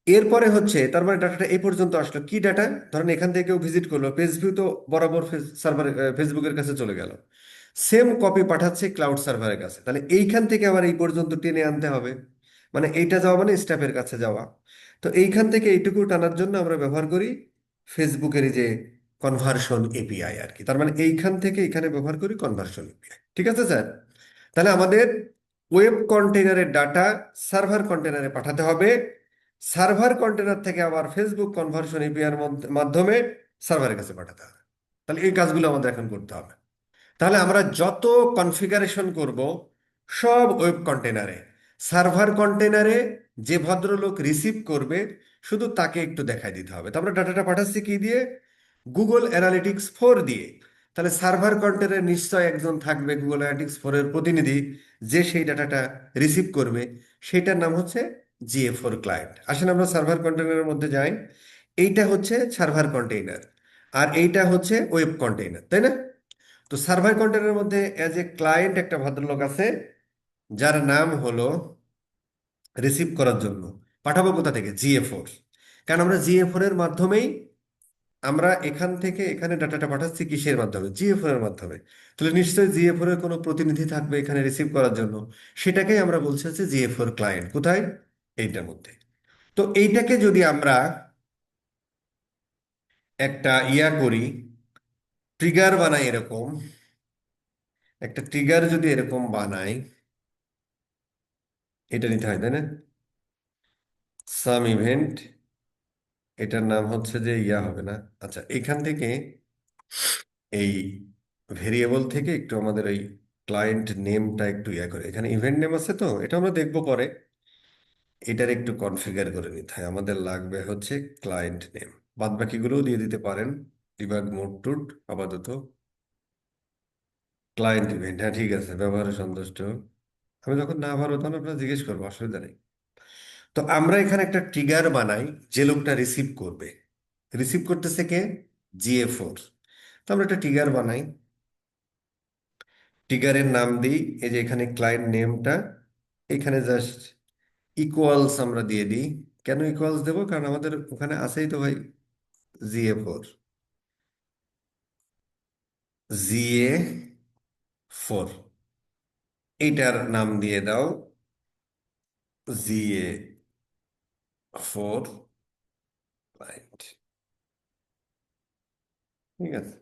এরপরে হচ্ছে, তার মানে ডাটাটা এই পর্যন্ত আসলো, কি ডাটা? ধরেন এখান থেকে কেউ ভিজিট করলো, পেজ ভিউ তো বরাবর সার্ভার ফেসবুকের কাছে চলে গেল, সেম কপি পাঠাচ্ছে ক্লাউড সার্ভারের কাছে, তাহলে এইখান থেকে আবার এই পর্যন্ত টেনে আনতে হবে। মানে এইটা যাওয়া মানে স্টাফের কাছে যাওয়া। তো এইখান থেকে এইটুকু টানার জন্য আমরা ব্যবহার করি ফেসবুকের এই যে কনভার্সন এপিআই আর কি। তার মানে এইখান থেকে এখানে ব্যবহার করি কনভার্সন এপিআই। ঠিক আছে স্যার? তাহলে আমাদের ওয়েব কন্টেনারের ডাটা সার্ভার কন্টেনারে পাঠাতে হবে, সার্ভার কন্টেনার থেকে আবার ফেসবুক কনভার্সন এপিআই এর মাধ্যমে সার্ভারের কাছে পাঠাতে হবে। তাহলে এই কাজগুলো আমাদের এখন করতে হবে। তাহলে আমরা যত কনফিগারেশন করব সব ওয়েব কন্টেনারে। সার্ভার কন্টেনারে যে ভদ্রলোক রিসিভ করবে শুধু তাকে একটু দেখাই দিতে হবে। তো আমরা ডাটাটা পাঠাচ্ছি কি দিয়ে? গুগল অ্যানালিটিক্স 4 দিয়ে। তাহলে সার্ভার কন্টেনারে নিশ্চয় একজন থাকবে গুগল অ্যানালিটিক্স 4 এর প্রতিনিধি, যে সেই ডাটাটা রিসিভ করবে। সেটার নাম হচ্ছে GA4 ক্লায়েন্ট। আসেন আমরা সার্ভার কন্টেনারের মধ্যে যাই। এইটা হচ্ছে সার্ভার কন্টেইনার, আর এইটা হচ্ছে ওয়েব কন্টেইনার, তাই না? তো সার্ভার কন্টেনারের মধ্যে এজ এ ক্লায়েন্ট একটা ভদ্রলোক আছে, যার নাম হলো রিসিভ করার জন্য। পাঠাবো কোথা থেকে? GA4। কারণ আমরা GA4 এর মাধ্যমেই আমরা এখান থেকে এখানে ডাটাটা পাঠাচ্ছি, কিসের মাধ্যমে? GA4 এর মাধ্যমে। তাহলে নিশ্চয়ই GA4 এর কোনো প্রতিনিধি থাকবে এখানে রিসিভ করার জন্য। সেটাকেই আমরা বলছি হচ্ছে GA4 ক্লায়েন্ট। কোথায়? এইটার মধ্যে। তো এইটাকে যদি আমরা একটা ইয়া করি, ট্রিগার বানাই এরকম, একটা ট্রিগার যদি এরকম বানাই, এটা নিতে হয়, তাই না? সাম ইভেন্ট, এটার নাম হচ্ছে যে ইয়া হবে না। আচ্ছা, এখান থেকে এই ভেরিয়েবল থেকে একটু আমাদের ওই ক্লায়েন্ট নেমটা একটু ইয়া করে, এখানে ইভেন্ট নেম আছে, তো এটা আমরা দেখবো পরে। এটার একটু কনফিগার করে নিতে হয়। আমাদের লাগবে হচ্ছে ক্লায়েন্ট নেম, বাদ বাকিগুলোও দিয়ে দিতে পারেন। ডিবাগ মোড টুট আপাতত ক্লায়েন্ট ইভেন্ট, হ্যাঁ ঠিক আছে, ব্যবহারে সন্তুষ্ট। আমি যখন না পারবো তখন আপনার জিজ্ঞেস করবো, অসুবিধা নেই। তো আমরা এখানে একটা ট্রিগার বানাই, যে লোকটা রিসিভ করবে। রিসিভ করতেছে কে? GA4। তো আমরা একটা ট্রিগার বানাই, ট্রিগারের নাম দিই এই যে এখানে ক্লায়েন্ট নেমটা, এখানে জাস্ট ইকুয়ালস আমরা দিয়ে দিই। কেন ইকুয়ালস দেবো? কারণ আমাদের ওখানে আছেই তো ভাই GA4। GA4 এইটার নাম দিয়ে দাও GA4 ক্লায়েন্ট। ঠিক আছে,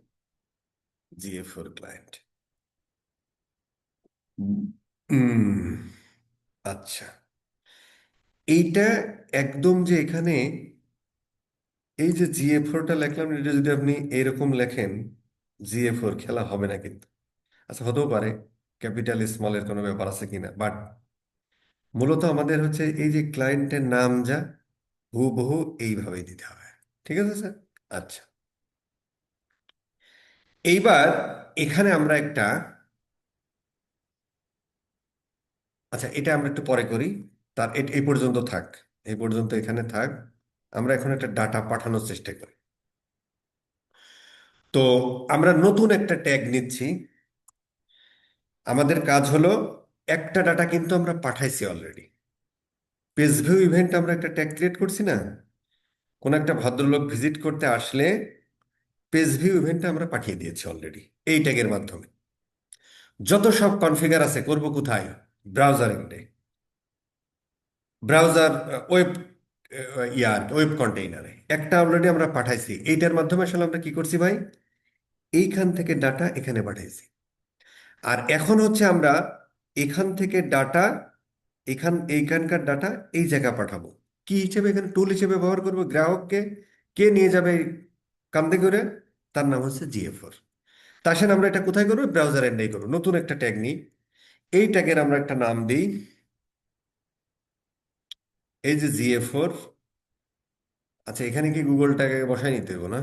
GA4 ক্লায়েন্ট। আচ্ছা, এইটা একদম যে এখানে এই যে GA4টা লিখলাম, এটা যদি আপনি এরকম লেখেন, GA4 খেলা হবে না কিন্তু। আচ্ছা, হতেও পারে ক্যাপিটাল স্মলের কোনো ব্যাপার আছে কিনা, বাট মূলত আমাদের হচ্ছে এই যে ক্লায়েন্টের নাম যা হুবহু এইভাবেই দিতে হবে। ঠিক আছে স্যার? আচ্ছা, এইবার এখানে আমরা একটা, আচ্ছা এটা আমরা একটু পরে করি, তার এই পর্যন্ত থাক, এই পর্যন্ত এখানে থাক। আমরা এখন একটা ডাটা পাঠানোর চেষ্টা করি। তো আমরা নতুন একটা ট্যাগ নিচ্ছি। আমাদের কাজ হলো, একটা ডাটা কিন্তু আমরা পাঠাইছি অলরেডি। পেজ ভিউ ইভেন্ট আমরা একটা ট্যাগ ক্রিয়েট করছি না? কোন একটা ভদ্রলোক ভিজিট করতে আসলে পেজ ভিউ ইভেন্টটা আমরা পাঠিয়ে দিয়েছি অলরেডি এই ট্যাগের মাধ্যমে। যত সব কনফিগার আছে করব কোথায়? ব্রাউজার এন্ডে, ব্রাউজার ওয়েব, ওয়েব কন্টেইনারে একটা অলরেডি আমরা পাঠাইছি। এইটার মাধ্যমে আসলে আমরা কি করছি ভাই? এইখান থেকে ডাটা এখানে পাঠাইছি। আর এখন হচ্ছে আমরা এখান থেকে ডাটা, এইখানকার ডাটা এই জায়গায় পাঠাবো। কি হিসেবে? এখানে টুল হিসেবে ব্যবহার করবো গ্রাহককে। কে নিয়ে যাবে কান্দে করে? তার নাম হচ্ছে GA4। তা আসেন আমরা এটা কোথায় করবো? ব্রাউজার এন্ডেই করবো। নতুন একটা ট্যাগ নিই, এই ট্যাগের আমরা একটা নাম দিই, এই যে GA4। আচ্ছা, এখানে কি গুগল ট্যাগে বসাই নিতে হবে না?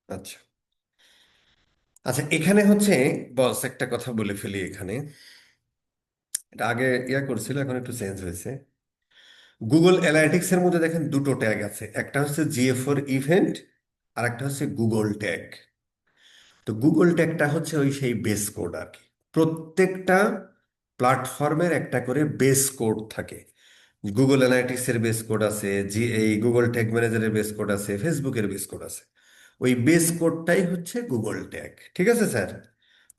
আচ্ছা, আচ্ছা এখানে হচ্ছে বস একটা কথা বলে ফেলি এখানে। এটা আগে করছিল, এখন একটু চেঞ্জ হয়েছে। গুগল অ্যানালিটিক্স এর মধ্যে দেখেন দুটো ট্যাগ আছে, একটা হচ্ছে GA4 ইভেন্ট, আর একটা হচ্ছে গুগল ট্যাগ। তো গুগল ট্যাগটা হচ্ছে ওই সেই বেস কোড আর কি। প্রত্যেকটা প্ল্যাটফর্মের একটা করে বেস কোড থাকে। গুগল অ্যানালিটিক্স এর বেস কোড আছে, এই গুগল ট্যাগ ম্যানেজারের বেস কোড আছে, ফেসবুকের বেস কোড আছে। ওই বেস কোডটাই হচ্ছে গুগল ট্যাগ। ঠিক আছে স্যার?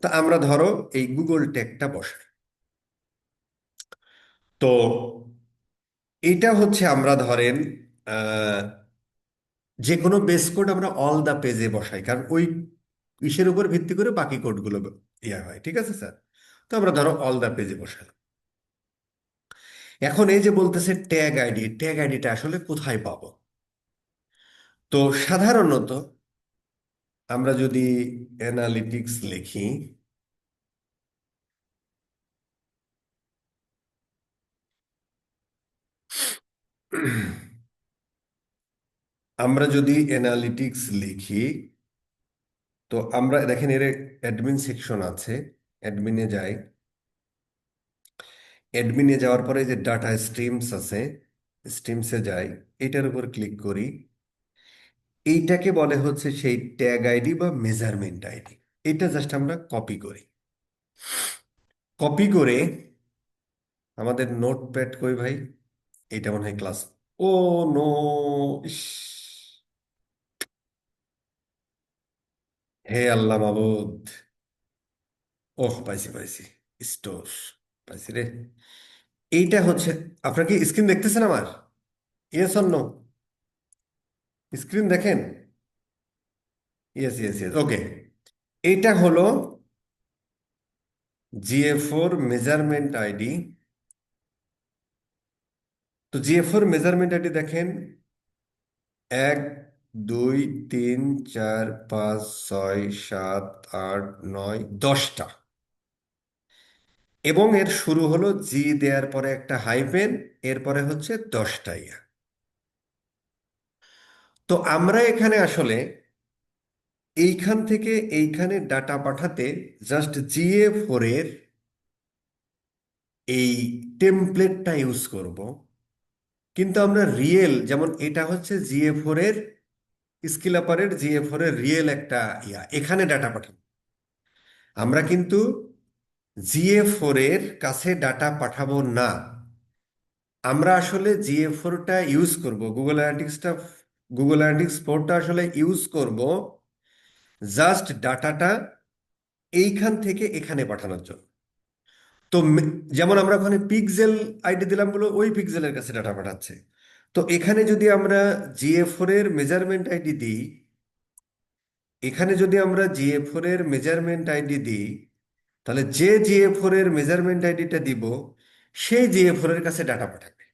তা আমরা ধরো এই গুগল ট্যাগটা বসাই। তো এটা হচ্ছে আমরা ধরেন আহ, যে কোনো বেস কোড আমরা অল দা পেজে বসাই, কারণ ওই ইসের উপর ভিত্তি করে বাকি কোডগুলো হয়। ঠিক আছে স্যার? তো আমরা ধরো অল দা পেজে বসাই। এখন এই যে বলতেছে ট্যাগ আইডি, ট্যাগ আইডিটা আসলে কোথায় পাবো? তো সাধারণত আমরা যদি অ্যানালিটিক্স লিখি, আমরা যদি অ্যানালিটিক্স লিখি, তো আমরা দেখেন এর অ্যাডমিন সেকশন আছে। অ্যাডমিনে যাই, অ্যাডমিনে যাওয়ার পরে যে ডাটা স্ট্রিমস আছে, স্ট্রিমসে যাই, এটার উপর ক্লিক করি। এইটাকে বলে হচ্ছে সেই ট্যাগ আইডি বা মেজারমেন্ট আইডি। এটা জাস্ট আমরা কপি করি। কপি করে আমাদের নোটপ্যাড কই ভাই? এটা মনে হয় ক্লাস। ও নো! ইস! হে আল্লাহ মাবুদ! ওহ, পাইছি পাইছি, স্টোর, পাইছি রে। এইটা হচ্ছে, আপনার কি স্ক্রিন দেখতেছেন আমার? Yes or no? স্ক্রিন দেখেন? Yes yes yes, okay. এইটা হলো GA4 মেজারমেন্ট আইডি। তো GA4 মেজারমেন্ট আইডি দেখেন, 1 2 3 4 5 6 7 8 9 10টা। এবং এর শুরু হলো জি দেওয়ার পরে একটা হাইফেন, এরপরে হচ্ছে 10টা ইয়া। তো আমরা এখানে আসলে এইখান থেকে এইখানে ডাটা পাঠাতে জাস্ট GA4 এর এই টেমপ্লেটটা ইউজ করব। কিন্তু আমরা রিয়েল, যেমন এটা হচ্ছে GA4 এর স্কিল আপারের, GA4 এর রিয়েল একটা এখানে ডাটা পাঠাবো। আমরা কিন্তু GA4 এর কাছে ডাটা পাঠাবো না। আমরা আসলে GA4টা ইউজ করব, গুগল অ্যানালিটিক্স 4টা আসলে ইউজ করব জাস্ট ডাটাটা এইখান থেকে এখানে পাঠানোর জন্য। তো যেমন আমরা ওখানে পিক্সেল আইডি দিলাম বলে ওই পিক্সেলের কাছে ডাটা পাঠাচ্ছে। তো এখানে যদি আমরা GA4 এর মেজারমেন্ট আইডি দিই, এখানে যদি আমরা GA4 এর মেজারমেন্ট আইডি দিই, তাহলে যে GA4 এর মেজারমেন্ট আইডিটা দিব সেই GA4 এর কাছে ডাটা পাঠাবে।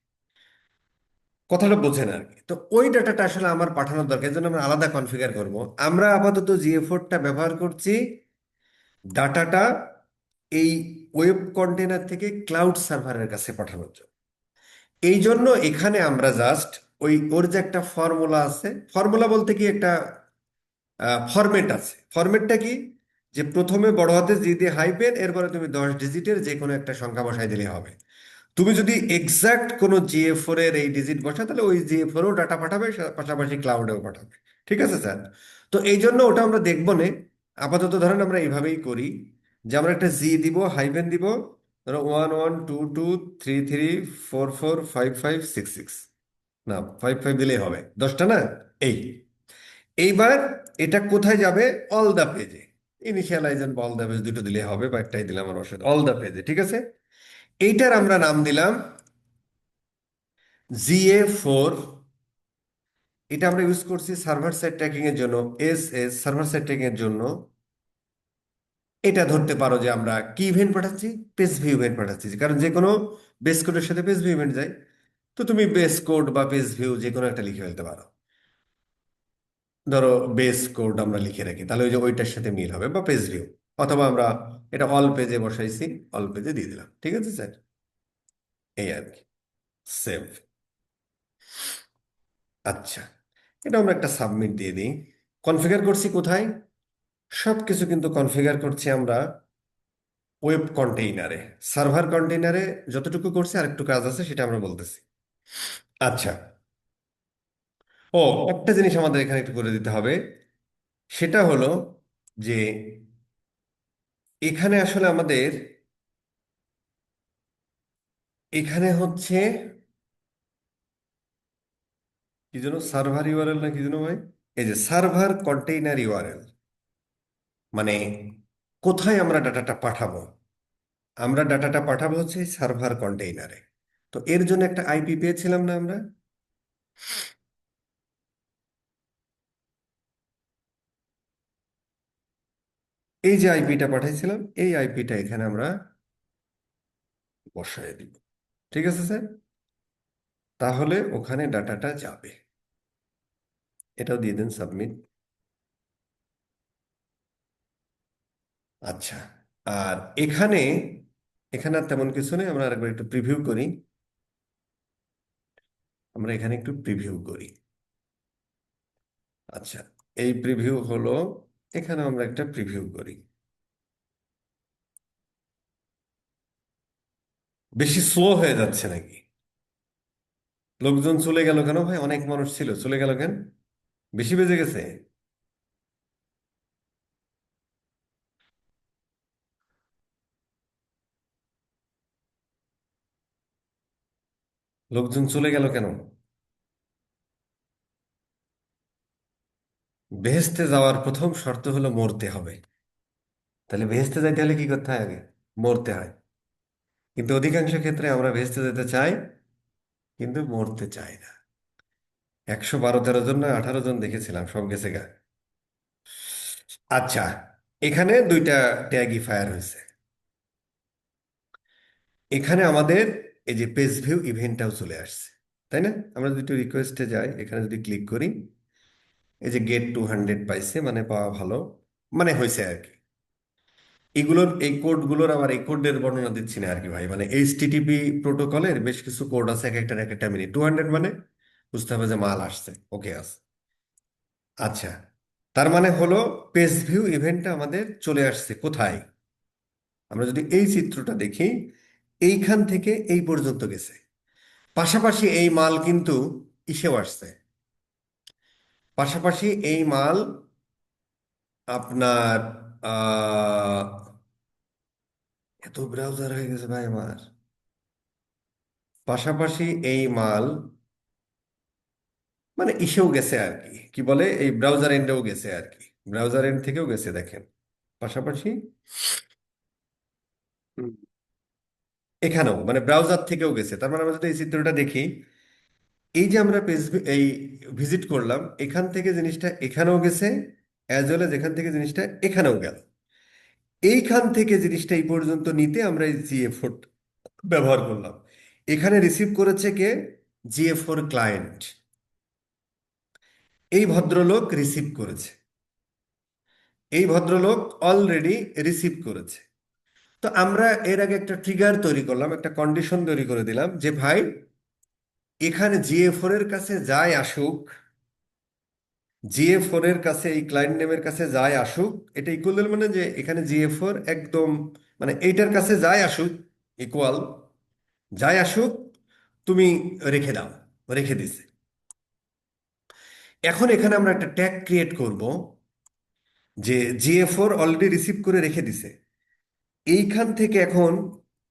কথাটা বোঝেন আর কি। তো ওই ডাটাটা আসলে আমার পাঠানোর দরকার, এই জন্য আমরা আলাদা কনফিগার করব। আমরা আপাতত জিএ4টা ব্যবহার করছি ডাটাটা এই ওয়েব কন্টেনার থেকে ক্লাউড সার্ভারের কাছে পাঠানোর জন্য। এই জন্য এখানে আমরা জাস্ট ওর যে একটা ফর্মুলা আছে, ফর্মুলা বলতে কি একটা ফরম্যাট আছে। ফরম্যাটটা কি, যে প্রথমে বড় হাতে জি দিয়ে হাইফেন, এরপরে তুমি 10 ডিজিটের যে কোনো একটা সংখ্যা বসাই দিলে হবে। তুমি যদি এক্সাক্ট কোনো জিএ4 এর এই ডিজিট বসা, তাহলে ওই জিএ4ও ডাটা পাঠাবে, পাশাপাশি ক্লাউডেও পাঠাবে। ঠিক আছে স্যার? তো এই জন্য ওটা আমরা দেখবো না। আপাতত ধরেন আমরা এইভাবেই করি, যে আমরা একটা জি দিব, হাইফেন দিব, ধরো 112233445566, না 55 দিলেই হবে, 10টা না? এই এইবার এটা কোথায় যাবে? অল দ্য পেজে। Initialise and all the page দুটো দিলে হবে, বা একটাই দিলাম, আমার অসুবিধা, অল দ্য পেজে। ঠিক আছে, এইটার আমরা নাম দিলাম জিএ4। এটা আমরা ইউজ করছি সার্ভার সাইড ট্র্যাকিং এর জন্য, সার্ভার সাইড ট্র্যাকিং এর জন্য। এটা ধরতে পারো যে আমরা কি ইভেন্ট পাঠাচ্ছি, পেজ ভিউ ইভেন্ট পাঠাচ্ছি, কারণ যে কোনো বেস কোডের সাথে পেজ ভিউ ইভেন্ট যায়। তো তুমি বেস কোড বা পেজ ভিউ যে কোনো একটা লিখে ফেলতে পারো। ধরো বেস কোড আমরা লিখে রাখি, তাহলে ওই যে ওইটার সাথে মিল হবে, বা পেজ ভিউ। অথবা আমরা এটা অল পেজে বসাইছি, অল পেজে দিয়ে দিলাম। ঠিক আছে স্যার? এই আর কি। সেভ। আচ্ছা, এটা আমরা একটা সাবমিট দিয়ে দিই। কনফিগার করছি কোথায়? সবকিছু কিন্তু কনফিগার করছি আমরা ওয়েব কন্টেইনারে। সার্ভার কন্টেইনারে যতটুকু করছি, আরেকটু কাজ আছে, সেটা আমরা বলতেছি। আচ্ছা, ও একটা জিনিস আমাদের এখানে একটু করে দিতে হবে। সেটা হলো যে এখানে আসলে আমাদের, এখানে হচ্ছে কি যেন সার্ভার ইউআরএল না কি যেন ভাই? এই যে সার্ভার কন্টেইনার ইউআরএল, মানে কোথায় আমরা ডাটাটা পাঠাবো। আমরা ডাটাটা পাঠাবো হচ্ছে সার্ভার কন্টেইনারে। তো এর জন্য একটা আইপি পেয়েছিলাম না আমরা? এই যে আইপিটা পাঠাইছিলাম, এই আইপিটা এখানে আমরা বসায় দিব। ঠিক আছে স্যার? তাহলে ওখানে ডাটাটা যাবে। এটাও দিয়ে দেন সাবমিট। আচ্ছা, আর এখানে, এখানে আর তেমন কিছু নেই, আমরা আরেকবার একটু প্রিভিউ করি। আমরা এখানে একটু প্রিভিউ করি। আচ্ছা, এই প্রিভিউ হলো, এখানে আমরা একটা প্রিভিউ করি। বেশি স্লো হয়ে যাচ্ছে নাকি? লোকজন চলে গেল কেন ভাই? অনেক মানুষ ছিল, চলে গেল কেন? বেশি বেজে গেছে? লোকজন চলে গেল কেন? বেহেশতে যাওয়ার প্রথম শর্ত হলো মরতে হবে। তাহলে বেহেশতে যাইতে হলে কি করতে হয়? আগে মরতে হয়। কিন্তু অধিকাংশ ক্ষেত্রে আমরা বেহেশতে যেতে চাই, কিন্তু মরতে চাই না। 112-13 জন না 18 জন দেখেছিলাম, সব গেছে গা। আচ্ছা, এখানে দুইটা ট্যাগই ফায়ার হয়েছে। এখানে আমাদের এই যে পেজ ভিউ ইভেন্টটাও চলে আসছে, তাই না? আমরা যদি একটু রিকোয়েস্টে যাই, এখানে যদি ক্লিক করি, এই যে গেট 200 পাইছে, মানে পাওয়া ভালো, মানে হয়েছে আর কি। এগুলোর এই কোডগুলোর, আবার এই কোডের বর্ণনা দিচ্ছি না আর কি ভাই, মানে এইচটিটিপি প্রোটোকলের বেশ কিছু কোড আছে, এক একটা মিনিট 200, মানে বুঝতে হবে যে মাল আসছে, ওকে আছে। আচ্ছা, তার মানে হলো পেজ ভিউ ইভেন্টটা আমাদের চলে আসছে কোথায়? আমরা যদি এই চিত্রটা দেখি, এইখান থেকে এই পর্যন্ত গেছে। পাশাপাশি এই মাল কিন্তু ইসেও আসছে। পাশাপাশি এই মাল আপনার আহ এত ব্রাউজার হয়ে গেছে ভাই আমার। পাশাপাশি এই মাল মানে ইসেও গেছে আর কি, কি বলে, এই ব্রাউজার এন্ডেও গেছে আর কি, ব্রাউজার এন্ড থেকেও গেছে দেখেন। পাশাপাশি হুম, এখানেও মানে ব্রাউজার থেকেও গেছে। তার মানে আমরা যদি এই চিত্রটা দেখি, এই যে আমরা পেজ এই ভিজিট করলাম, এখান থেকে জিনিসটা এখানেও গেছে, অ্যাজ ওয়েল এজ এখান থেকে জিনিসটা এখানেও গেল। এইখান থেকে জিনিসটা এই পর্যন্ত নিতে আমরা এই জিএ4 ব্যবহার করলাম। এখানে রিসিভ করেছে কে? GA4 ক্লায়েন্ট এই ভদ্রলোক রিসিভ করেছে, এই ভদ্রলোক অলরেডি রিসিভ করেছে। তো আমরা এর আগে একটা ট্রিগার তৈরি করলাম, একটা কন্ডিশন তৈরি করে দিলাম যে ভাই এখানে GA4 এর কাছে যাই আসুক, GA4 এর কাছে এই ক্লায়েন্ট নেমের কাছে যাই আসুক, এটা ইকুয়াল মানে যে এখানে GA4 একদম মানে এইটার কাছে যাই আসুক ইকুয়াল, যাই আসুক তুমি রেখে দাও, রেখে দিছে। এখন এখানে আমরা একটা ট্যাগ ক্রিয়েট করব যে GA4 অলরেডি রিসিভ করে রেখে দিছে। এইখান থেকে এখন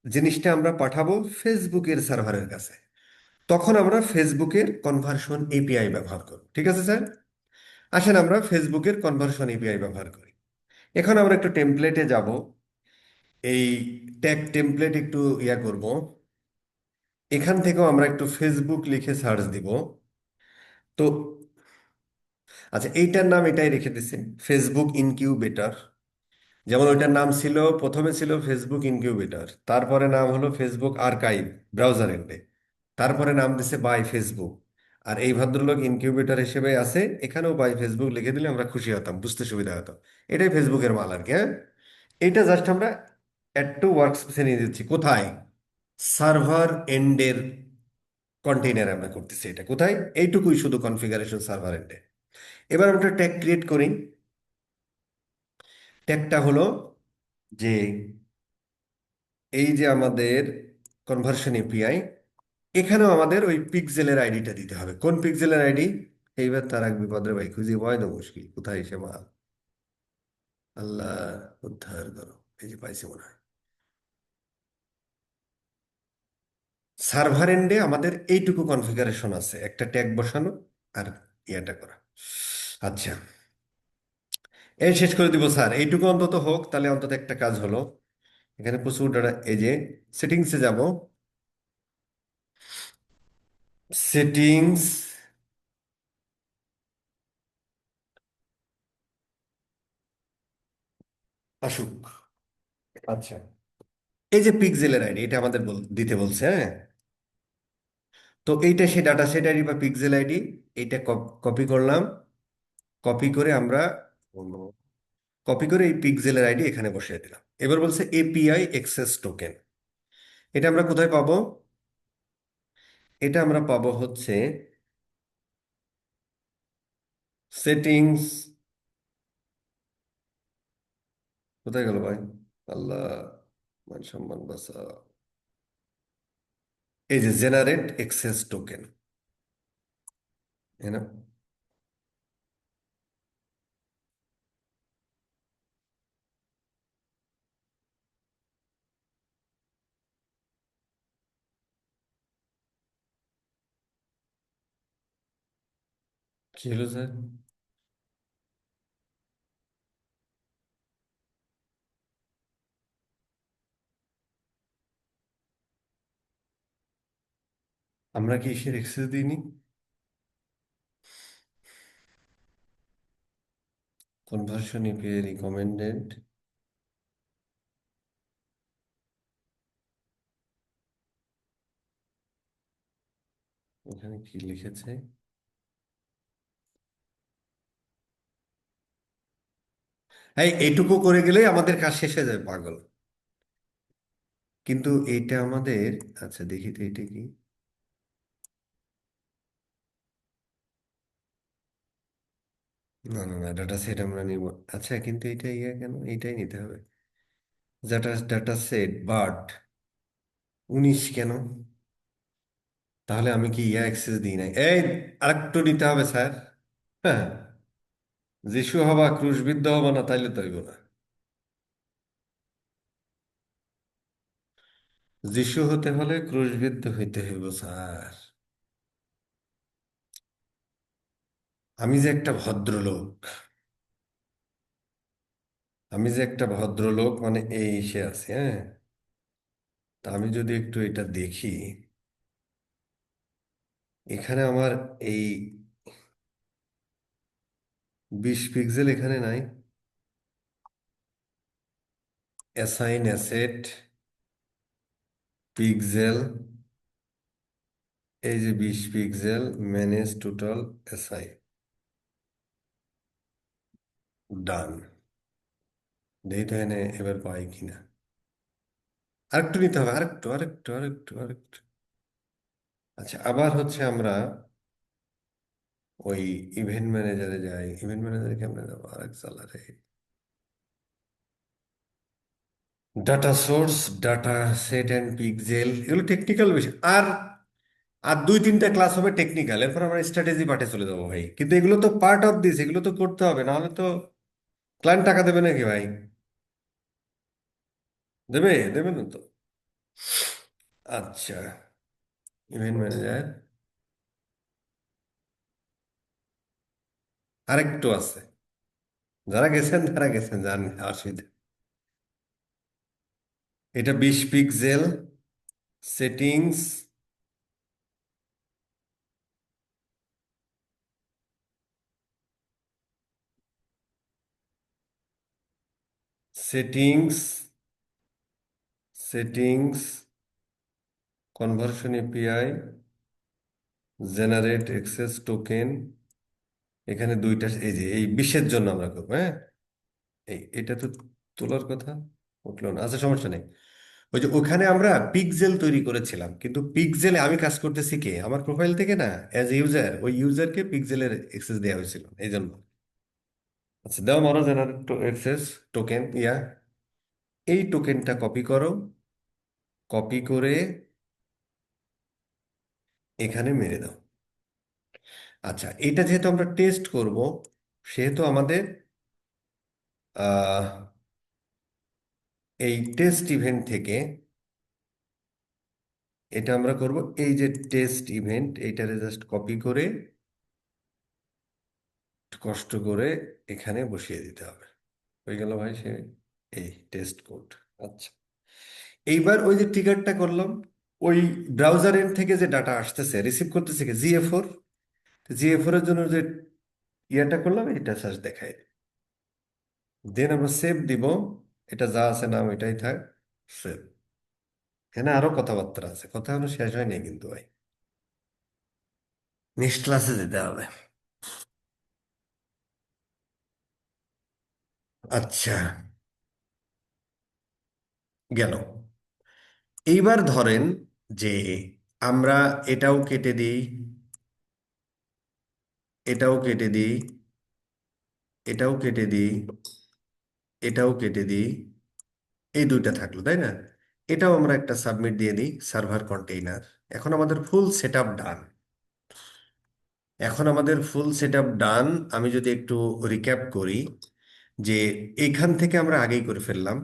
জিনিসটা আমরা পাঠাবো ফেসবুকের সার্ভারের কাছে। তখন আমরা ফেসবুকের কনভার্সন এপিআই ব্যবহার করব, ঠিক আছে স্যার? আসেন আমরা ফেসবুকের কনভার্সন এপিআই ব্যবহার করি। এখন আমরা একটু টেমপ্লেটে যাব, এই ট্যাগ টেমপ্লেট একটু করব। এখান থেকেও আমরা একটু ফেসবুক লিখে সার্চ দিব। তো আচ্ছা, এইটার নাম এটাই রেখে দিছি, ফেসবুক ইনকিউবেটর। যেমন ওইটার নাম ছিল, প্রথমে ছিল ফেসবুক ইনকিউবেটর, তারপরে নাম হলো ফেসবুক আর্কাইভ ব্রাউজার এন্ডে, তারপরে নাম দিছে বাই ফেসবুক। আর এই ভদ্রলোক ইনকিউবেটর হিসেবে আছে, এখানেও বাই ফেসবুক লিখে দিলে আমরা খুশি হতাম, বুঝতে সুবিধা হতো। এটাই ফেসবুকের মাল আর কি, হ্যাঁ। এইটা জাস্ট আমরা অ্যাড টু ওয়ার্ক স্পেসে নিয়ে দিচ্ছি। কোথায়? সার্ভার এন্ডের কন্টেইনার আমরা করতেছি। এটা কোথায়? এইটুকুই শুধু কনফিগারেশন সার্ভার এন্ডে। এবার আমরা ট্যাগ ক্রিয়েট করি। ট্যাগটা হলো যে এই যে আমাদের কনভার্সন এপিআই, এখানেও আমাদের ওই পিক্সেলের আইডিটা দিতে হবে। কোন পিক্সেলের আইডি? এইবার তার এক বিপদের ভাই খুঁজে পাওয়াই না মুশকিল, কোথায় সে মাল। আল্লাহ উদ্ধার করো। এই যে পাইছি মনে হয়। সার্ভার এন্ডে আমাদের এইটুকু কনফিগারেশন আছে, একটা ট্যাগ বসানো আর ইয়াটা করা। আচ্ছা, এই শেষ করে দিব স্যার, এইটুকু অন্তত হোক, তাহলে অন্তত একটা কাজ হলো। এখানে প্রচুর ডাটা, এই যে সেটিংসে যাব, সেটিংস, আসুক। আচ্ছা, এই যে পিক্সেলের আইডি, এটা আমাদের দিতে বলছে, হ্যাঁ। তো এইটা সে ডাটা সেট আইডি বা পিক্সেল আইডি, এইটা কপি করলাম। কপি করে আমরা কপি করে এই পিক্সেলের আইডি এখানে বসিয়ে দিলাম। এবার বলছে এপিআই এক্সেস টোকেন। এটা আমরা কোথায় পাবো? এটা আমরা পাবো হচ্ছে সেটিংস। কোথায় গেল ভাই? আল্লাহ, মান সম্মান বাঁচা। এই যে জেনারেট এক্সেস টোকেন, না? কি হলো স্যার? আমরা কি এসের এক্সেস দিইনি? Conversion UPI recommended. এখানে কি লিখেছে? এই এইটুকু করে গেলেই আমাদের কাজ শেষ হয়ে যাবে পাগল। কিন্তু এইটা আমাদের, আচ্ছা দেখি তো এটা কি। না না না, ডাটা সেট আমরা নিব। আচ্ছা, কিন্তু এটা কেন এইটাই নিতে হবে? ডাটা ডাটা সেট বাট 19 কেন? তাহলে আমি কি অ্যাক্সেস দিই নাই? এই আরেকটু নিতে হবে স্যার। হ্যাঁ, যিশু হবা ক্রুশবিদ্ধ হবা না, তাইলে তো হইব না। যিশু হতে হলে ক্রুশবিদ্ধ হইতে হইব স্যার। আমি যে একটা ভদ্রলোক, আমি যে একটা ভদ্রলোক মানে এই সে আছে, হ্যাঁ। তা আমি যদি একটু এটা দেখি, এখানে আমার এই 20 পিক্সেল এখানে নাই। অ্যাসাইন অ্যাসেট পিক্সেল এই যে 20 পিক্সেল, ম্যানেজ টোটাল এসআই, ডান। দেখি তো এনে এবার পাই কিনা। আরেকটু নিতে হবে, আরেকটু। আচ্ছা, আবার হচ্ছে আমরা ওই ইভেন্ট ম্যানেজারে যাই। ইভেন্ট ম্যানেজারে কেমনে যাবো? আরেক সালারে data source, data set and pixel, এগুলো টেকনিক্যাল বিষয়। আর আর 2-3টা ক্লাস হবে টেকনিক্যাল, এরপর আমরা স্ট্র্যাটেজি পার্টে চলে যাবো ভাই। কিন্তু এগুলো তো পার্ট অফ দিস, এগুলো তো করতে হবে, নাহলে তো ক্লায়েন্ট টাকা দেবে নাকি ভাই? দেবে না তো। আচ্ছা, ইভেন্ট ম্যানেজার আরেকটু আছে। যারা গেছেন তারা গেছেন, জান, অসুবিধা। এটা 20 pixel, settings, settings, settings, conversion API, generate access token. এখানে দুইটা, এই যে এই 20-এর জন্য আমরা করবো, হ্যাঁ। এটা তো তোলার কথা, উঠলো না। আচ্ছা, সমস্যা নেই। ওই যে ওখানে আমরা পিক্সেল তৈরি করেছিলাম, কিন্তু পিক্সেলে আমি কাজ করতেছি কে? আমার প্রোফাইল থেকে না, অ্যাজ ইউজার, ওই ইউজারকে পিক্সেলের এক্সেস দেওয়া হয়েছিল এই জন্য। আচ্ছা, দাও মারো জেনারেট এক্সেস টোকেন, এই টোকেনটা কপি করো। কপি করে এখানে মেরে দাও। আচ্ছা, এটা যেহেতু আমরা টেস্ট করব, সেহেতু আমাদের আহ, এই টেস্ট ইভেন্ট থেকে এটা আমরা করব। এই যে টেস্ট ইভেন্ট, এইটারে জাস্ট কপি করে একটু কষ্ট করে এখানে বসিয়ে দিতে হবে। হয়ে গেল ভাই, সে এই টেস্ট কোড। আচ্ছা, এইবার ওই যে ট্রিগারটা করলাম, ওই ব্রাউজার এন্ড থেকে যে ডাটা আসতেছে, রিসিভ করতেছে কি? জিএ4। জিএ4 এর জন্য যে ইয়েটা করলাম, এটা সার্চ দেখায়। দেন আমরা সেভ দিব। এটা যা আছে নাম এটাই থাক, সেভ। এখানে আরো কথাবার্তা আছে, কথা এখনো শেষ হয়নি কিন্তু ভাই। নেক্সট ক্লাসে যেতে হবে। আচ্ছা, গেল। এইবার ধরেন যে আমরা এটাও কেটে দিই, এটাও কেটে দিই, এটাও কেটে দিই, এটাও কেটে দিই। এই দুইটা থাকলো, তাই না? এটাও আমরা একটা সাবমিট দিয়ে দিই, সার্ভার কন্টেইনার। এখন আমাদের ফুল সেট আপ ডান। এখন আমাদের ফুল সেট আপ ডান। আমি যদি একটু রিক্যাপ করি, যে এইখান থেকে আমরা আগেই করে ফেললাম।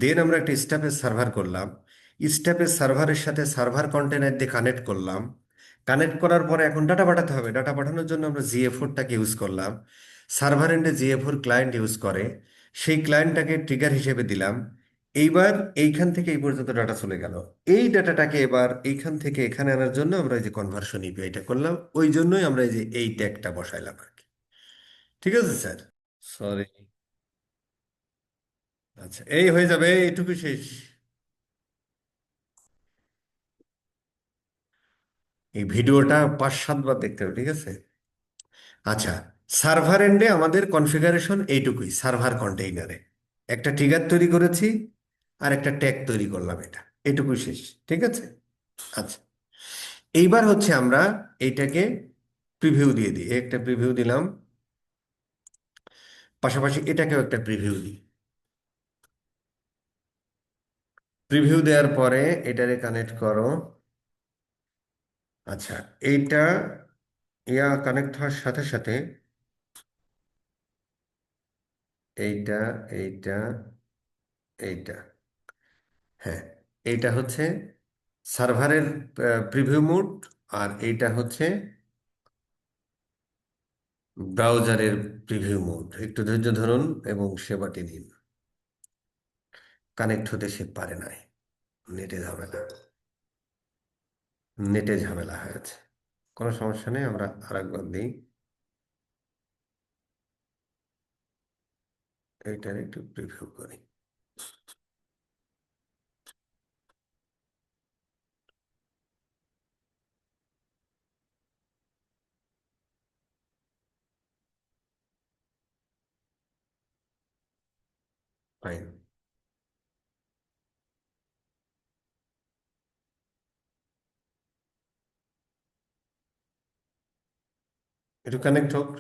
দেন আমরা একটা স্ট্যাপের সার্ভার করলাম। স্ট্যাপের সার্ভারের সাথে সার্ভার কন্টেনার দিয়ে কানেক্ট করলাম। কানেক্ট করার পরে এখন ডাটা পাঠাতে হবে। ডাটা পাঠানোর জন্য আমরা জিএ4টাকে ইউজ করলাম। সার্ভার এন্ডে জিএ4 ক্লায়েন্ট ইউজ করে, সেই ক্লায়েন্টটাকে ট্রিগার হিসেবে দিলাম। এইবার এইখান থেকে এই পর্যন্ত ডাটা চলে গেল। এই ডাটাটাকে এবার এইখান থেকে এখানে আনার জন্য আমরা এই যে কনভার্সন ইপিআইটা করলাম, ওই জন্যই আমরা এই যে এই ট্যাগটা বসাইলাম আর কি। ঠিক আছে স্যার? সরি। আচ্ছা, এই হয়ে যাবে, এইটুকু শেষ। এই ভিডিওটা 5-7 বার দেখতে হবে, ঠিক আছে? আচ্ছা, সার্ভার এন্ডে আমাদের কনফিগারেশন এইটুকুই। সার্ভার কন্টেইনারে একটা ট্রিগার তৈরি করেছি, আর একটা ট্যাগ তৈরি করলাম, এটা এইটুকুই শেষ। ঠিক আছে? আচ্ছা, এইবার হচ্ছে আমরা এইটাকে প্রিভিউ দিয়ে দিই। একটা প্রিভিউ দিলাম, পাশাপাশি এটাকেও একটা প্রিভিউ দিই। প্রিভিউ দেওয়ার পরে এটারে কানেক্ট করো। আচ্ছা, এইটা কানেক্ট হওয়ার সাথে সাথে এইটা, এইটা, এইটা, হ্যাঁ, এইটা হচ্ছে সার্ভারের প্রিভিউ মোড। আর এইটা হচ্ছে ব্রাউজারের প্রিভিউ মোড। একটু ধৈর্য ধরুন এবং সেবাটি নিন। কানেক্ট হতে সে পারে নাই, নেটে ঝামেলা, নেটে ঝামেলা হয়েছে। কোনো সমস্যা নেই, আমরা আরেকবার দিই। এইটার একটু প্রিভিউ করি। ফাইন। একটু কানেক্ট হোক।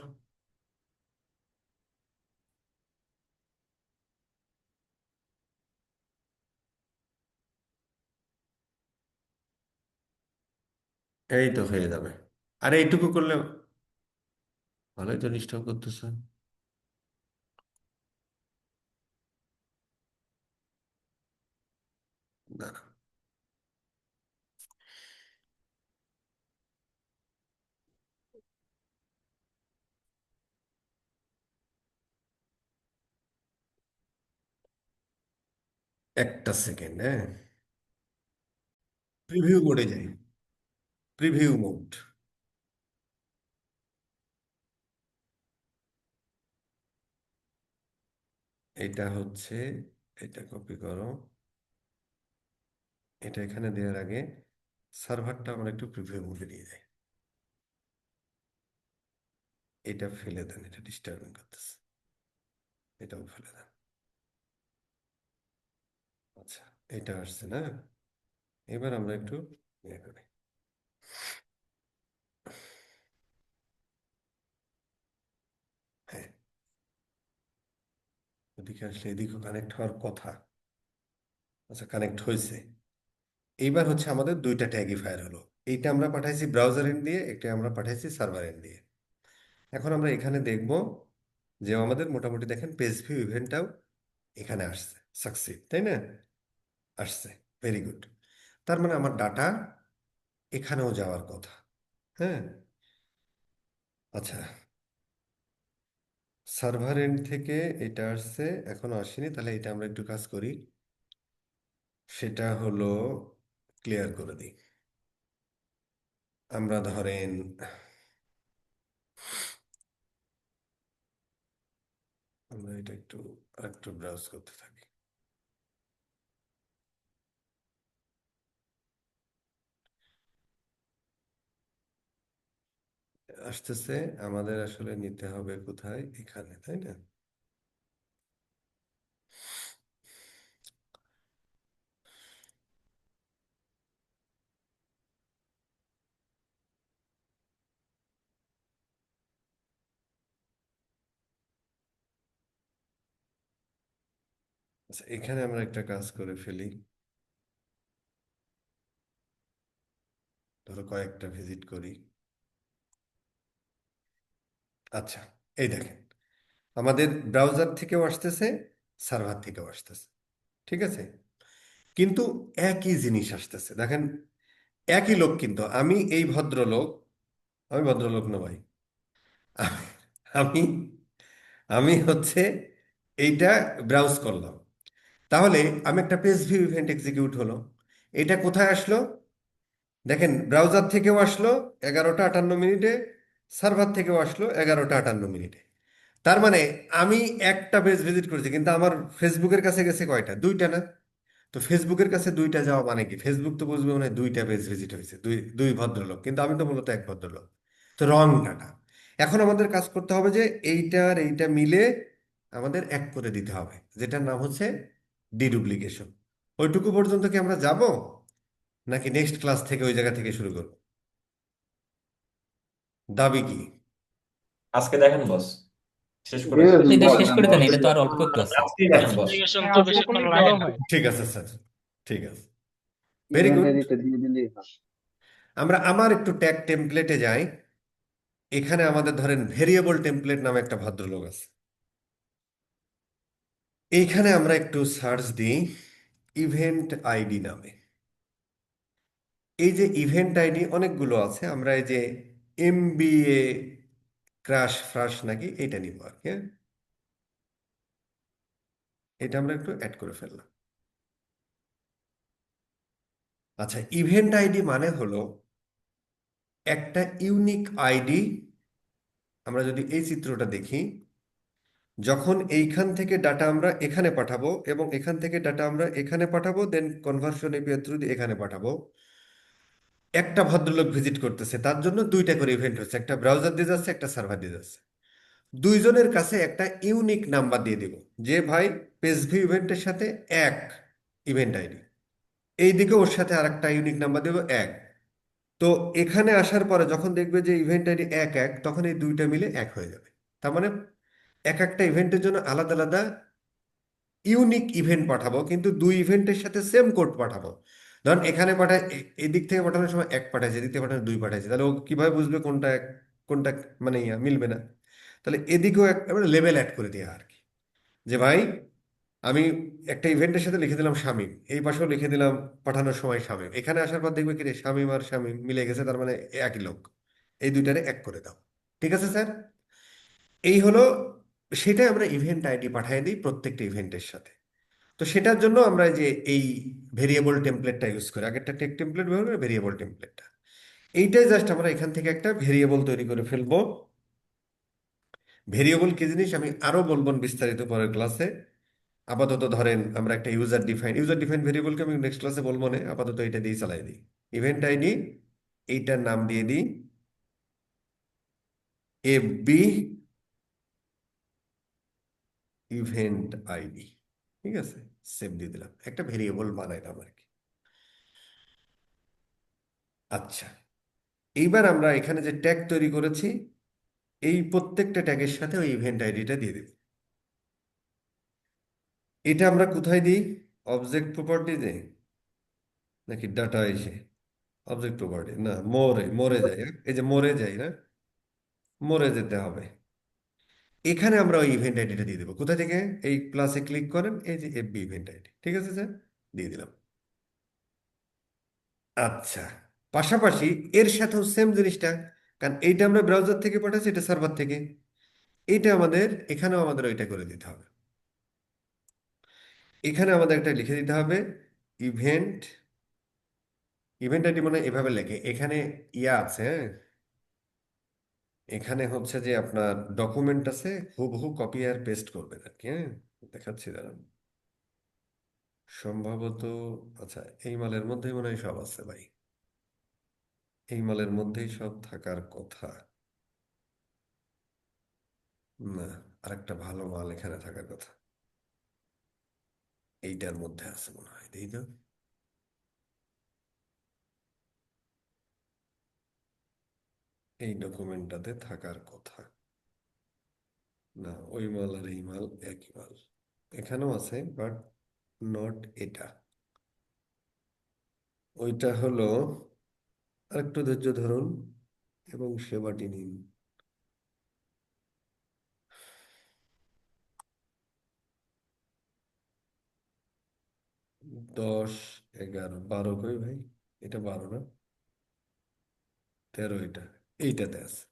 এই তো হয়ে যাবে। আরে এইটুকু করলে ভালোই তো ডিস্টার্ব করতেছে। দাঁড়া, একটা সেকেন্ড, হ্যাঁ। প্রিভিউ মোডে যাই। Preview mode. এটা হচ্ছে, এটা কপি করো। এটা এখানে দেওয়ার আগে সার্ভারটা আমরা একটু প্রিভিউ মোডে নিয়ে যাই। এটা ফেলে দেন, এটা ডিস্টার্বিং করতেছে। এটাও ফেলে দেন। আচ্ছা, এটা আসছে না? এবার আমরা একটু ইয়ে করি। হ্যাঁ, ওদিকে আসলে এদিকেও কানেক্ট হওয়ার কথা। আচ্ছা, কানেক্ট হয়েছে। এইবার হচ্ছে আমাদের দুইটা ট্যাগিফায়ার হলো। এইটা আমরা পাঠাইছি ব্রাউজার এন্ড দিয়ে, একটা আমরা পাঠাইছি সার্ভার এন্ড দিয়ে। এখন আমরা এখানে দেখব যে আমাদের মোটামুটি দেখেন পেজ ভিউ ইভেন্টটাও এখানে আসছে, সাকসিড, তাই না? আসছে। Very good. তার মানে আমার ডাটা এখানেও যাওয়ার কথা। হ্যাঁ। আচ্ছা, সার্ভার এন্ড থেকে এটা আসছে, এখনো আসেনি, তাহলে এটা আমরা একটু কাজ করি। সেটা হলো ক্লিয়ার করে দিই। আমরা ধরেন আমরা এটা একটু আরেকটু ব্রাউজ করতে থাকি। আসতেছে। আমাদের আসলে নিতে হবে কোথায়? এখানে, তাই না? আচ্ছা, এখানে আমরা একটা কাজ করে ফেলি। ধরো কয়েকটা ভিজিট করি। আচ্ছা, এই দেখেন, আমাদের ব্রাউজার থেকেও আসতেছে, সার্ভার থেকেও আসতেছে। ঠিক আছে। কিন্তু একই জিনিস আসতেছে দেখেন। একই লোক, কিন্তু আমি এই ভদ্রলোক, আমি ভদ্রলোক না ভাই। আমি আমি হচ্ছে এইটা ব্রাউজ করলাম। তাহলে আমি একটা পেজ ভিউ ইভেন্ট এক্সিকিউট হলো। এটা কোথায় আসলো? দেখেন, ব্রাউজার থেকেও আসলো 11টা 58 মিনিটে, সার্ভার থেকেও আসলো 11টা 58 মিনিটে। তার মানে আমি একটা পেজ ভিজিট করেছি, কিন্তু আমার ফেসবুকের কাছে গেছে কয়টা? দুইটা না? তো ফেসবুকের কাছে দুইটা যাওয়া মানে কি? ফেসবুক তো বুঝবে মানে দুইটা পেজ ভিজিট হয়েছে, দুই দুই ভদ্রলোক, কিন্তু আমি তো মূলত এক ভদ্রলোক। তো রং ডাটা। এখন আমাদের কাজ করতে হবে যে এইটা আর এইটা মিলে আমাদের এক করে দিতে হবে, যেটার নাম হচ্ছে ডিডুপ্লিকেশন। ওইটুকু পর্যন্ত কি আমরা যাব, নাকি নেক্সট ক্লাস থেকে ওই জায়গা থেকে শুরু করব? দাবি কি? আজকে দেখেন বস, শেষ করে দেন। এটা বলেন শেষ করে দেন, বস। এটা তো আর অল্প একটু আছে। আজকেই দেখেন আচ্ছা, বস। অ্যাপ্লিকেশন তো বেশিক্ষণ রানও হয়। ঠিক আছে স্যার। ঠিক আছে। Very event good. এডিটে দিয়ে দিলেই হয়। আমরা আমার একটু ট্যাগ টেমপ্লেটে যাই। এখানে আমাদের ধরেন ভেরিয়েবল টেমপ্লেট নামে একটা ভদ্রলোক আছে। এইখানে আমরা একটু সার্চ দিই ইভেন্ট আইডি নামে। এই যে ইভেন্ট আইডি অনেকগুলো আছে, আমরা এই যে এমবিএ ক্রাশ ফ্রাশ নাকি এটা নিব আর কি, হ্যাঁ? এটা আমরা একটু অ্যাড করে ফেললাম। আচ্ছা, ইভেন্ট আইডি মানে হলো একটা ইউনিক আইডি। আমরা যদি এই চিত্রটা দেখি, যখন এইখান থেকে ডাটা আমরা এখানে পাঠাবো এবং এখান থেকে ডাটা আমরা এখানে পাঠাবো, দেন কনভার্সন এপিআই থ্রু দিয়ে এখানে পাঠাবো, একটা ভদ্রলোক ভিজিট করতেছে, তার জন্য দুইটা করে ইভেন্ট হচ্ছে, একটা ব্রাউজার দিয়ে যাচ্ছে, একটা সার্ভার দিয়ে যাচ্ছে। দুইজনের কাছে একটা ইউনিক নাম্বার দিয়ে দিব, যে ভাই পেজ ভিউ ইভেন্টের সাথে এক ইভেন্ট আইডি, এইদিকে ওর সাথে আরেকটা ইউনিক নাম্বার দেবো এক। তো এখানে আসার পরে যখন দেখবে যে ইভেন্ট আইডি এক এক, তখন এই দুইটা মিলে এক হয়ে যাবে। তার মানে এক একটা ইভেন্টের জন্য আলাদা আলাদা ইউনিক ইভেন্ট পাঠাবো, কিন্তু দুই ইভেন্টের সাথে সেম কোড পাঠাবো। ধরুন এখানে পাঠায়, এদিক থেকে পাঠানোর সময় এক পাঠাইছে, এদিক থেকে পাঠানো দুই পাঠাইছে, তাহলে ও কিভাবে বুঝবে কোনটা এক কোনটা, মানে মিলবে না। তাহলে এদিকেও এক লেভেল অ্যাড করে দেওয়া আর কি, যে ভাই আমি একটা ইভেন্টের সাথে লিখে দিলাম শামীম, এই পাশেও লিখে দিলাম পাঠানোর সময় শামীম, এখানে আসার পর দেখবে কি রে শামীম আর শামীম মিলে গেছে, তার মানে একই লোক, এই দুইটারে এক করে দাও। ঠিক আছে স্যার, এই হলো, সেটাই আমরা ইভেন্ট আইডি পাঠিয়ে দিই প্রত্যেকটা ইভেন্টের সাথে। তো সেটার জন্য আমরা যে এই ভেরিয়েবল টেমপ্লেটটা ইউজ করি, আগেরটা টেক টেমপ্লেট ব্যবহার করে ভেরিয়েবল টেমপ্লেটটা, এইটাই জাস্ট আমরা এখান থেকে একটা ভেরিয়েবল তৈরি করে ফেলবো। ভেরিয়েবল কি জিনিস আমি আরো বলবো বিস্তারিত পরের ক্লাসে। আপাতত ধরেন আমরা একটা ইউজার ডিফাইন ভেরিয়েবলকে আমি নেক্সট ক্লাসে বলবো না, আপাতত এটা দিয়ে চালাই দিই। ইভেন্ট আইডি, এইটার নাম দিয়ে দিই এফ বি ইভেন্ট আইডি। ঠিক আছে, সেভ দিয়ে দিলাম, একটা ভেরিয়েবল বানাইলাম আর কি। আচ্ছা, এইবার আমরা এখানে যে ট্যাগ তৈরি করেছি, এই প্রত্যেকটা ট্যাগের সাথে ওই ইভেন্ট আইডিটা দিয়ে দেব। এটা আমরা কোথায় দিই? অবজেক্ট প্রপার্টিতে নাকি ডাটা এসে? অবজেক্ট প্রপার্টি না, মোরে মোরে যাই, হ্যাঁ? এই যে মোরে যাই না, মোরে যেতে হবে। এখানে আমরা ওই ইভেন্ট আইডিটা দিয়ে দেবো। কোথা থেকে? এই প্লাসে ক্লিক করেন, এই যে এফবি ইভেন্ট আইডি, ঠিক আছে স্যার, দিয়ে দিলাম। আচ্ছা, পাশাপাশি এর সাথেও সেম জিনিসটা, কারণ এইটা আমরা ব্রাউজার থেকে পাঠাচ্ছি, এটা সার্ভার থেকে, এইটা আমাদের এখানেও আমাদের ওইটা করে দিতে হবে। এখানে আমাদের একটা লিখে দিতে হবে ইভেন্ট, ইভেন্ট আইডি মানে এভাবে লেখে, এখানে ইয়া আছে, হ্যাঁ, এখানে হচ্ছে যে আপনার ডকুমেন্ট আছে, হুবহু কপি আর পেস্ট করবেন আর কি, হ্যাঁ, দেখাচ্ছি দাঁড়ান। সম্ভবত, আচ্ছা, এই মালের মধ্যেই মনে হয় সব আছে ভাই, এই মালের মধ্যেই সব থাকার কথা। না, আরেকটা ভালো মাল এখানে থাকার কথা, এইটার মধ্যে আছে মনে হয়, এই তো, এই ডকুমেন্টটাতে থাকার কথা। না, ওই মাল আর এই মাল একই মাল, এখানেও আছে বাট নট এটা। ওইটা হলো, আরেকটু ধৈর্য ধরুন এবং সেবাটি নিন। 10, 11, 12 কই ভাই? এটা 12 না, 13 এটা, এইটাতে আছে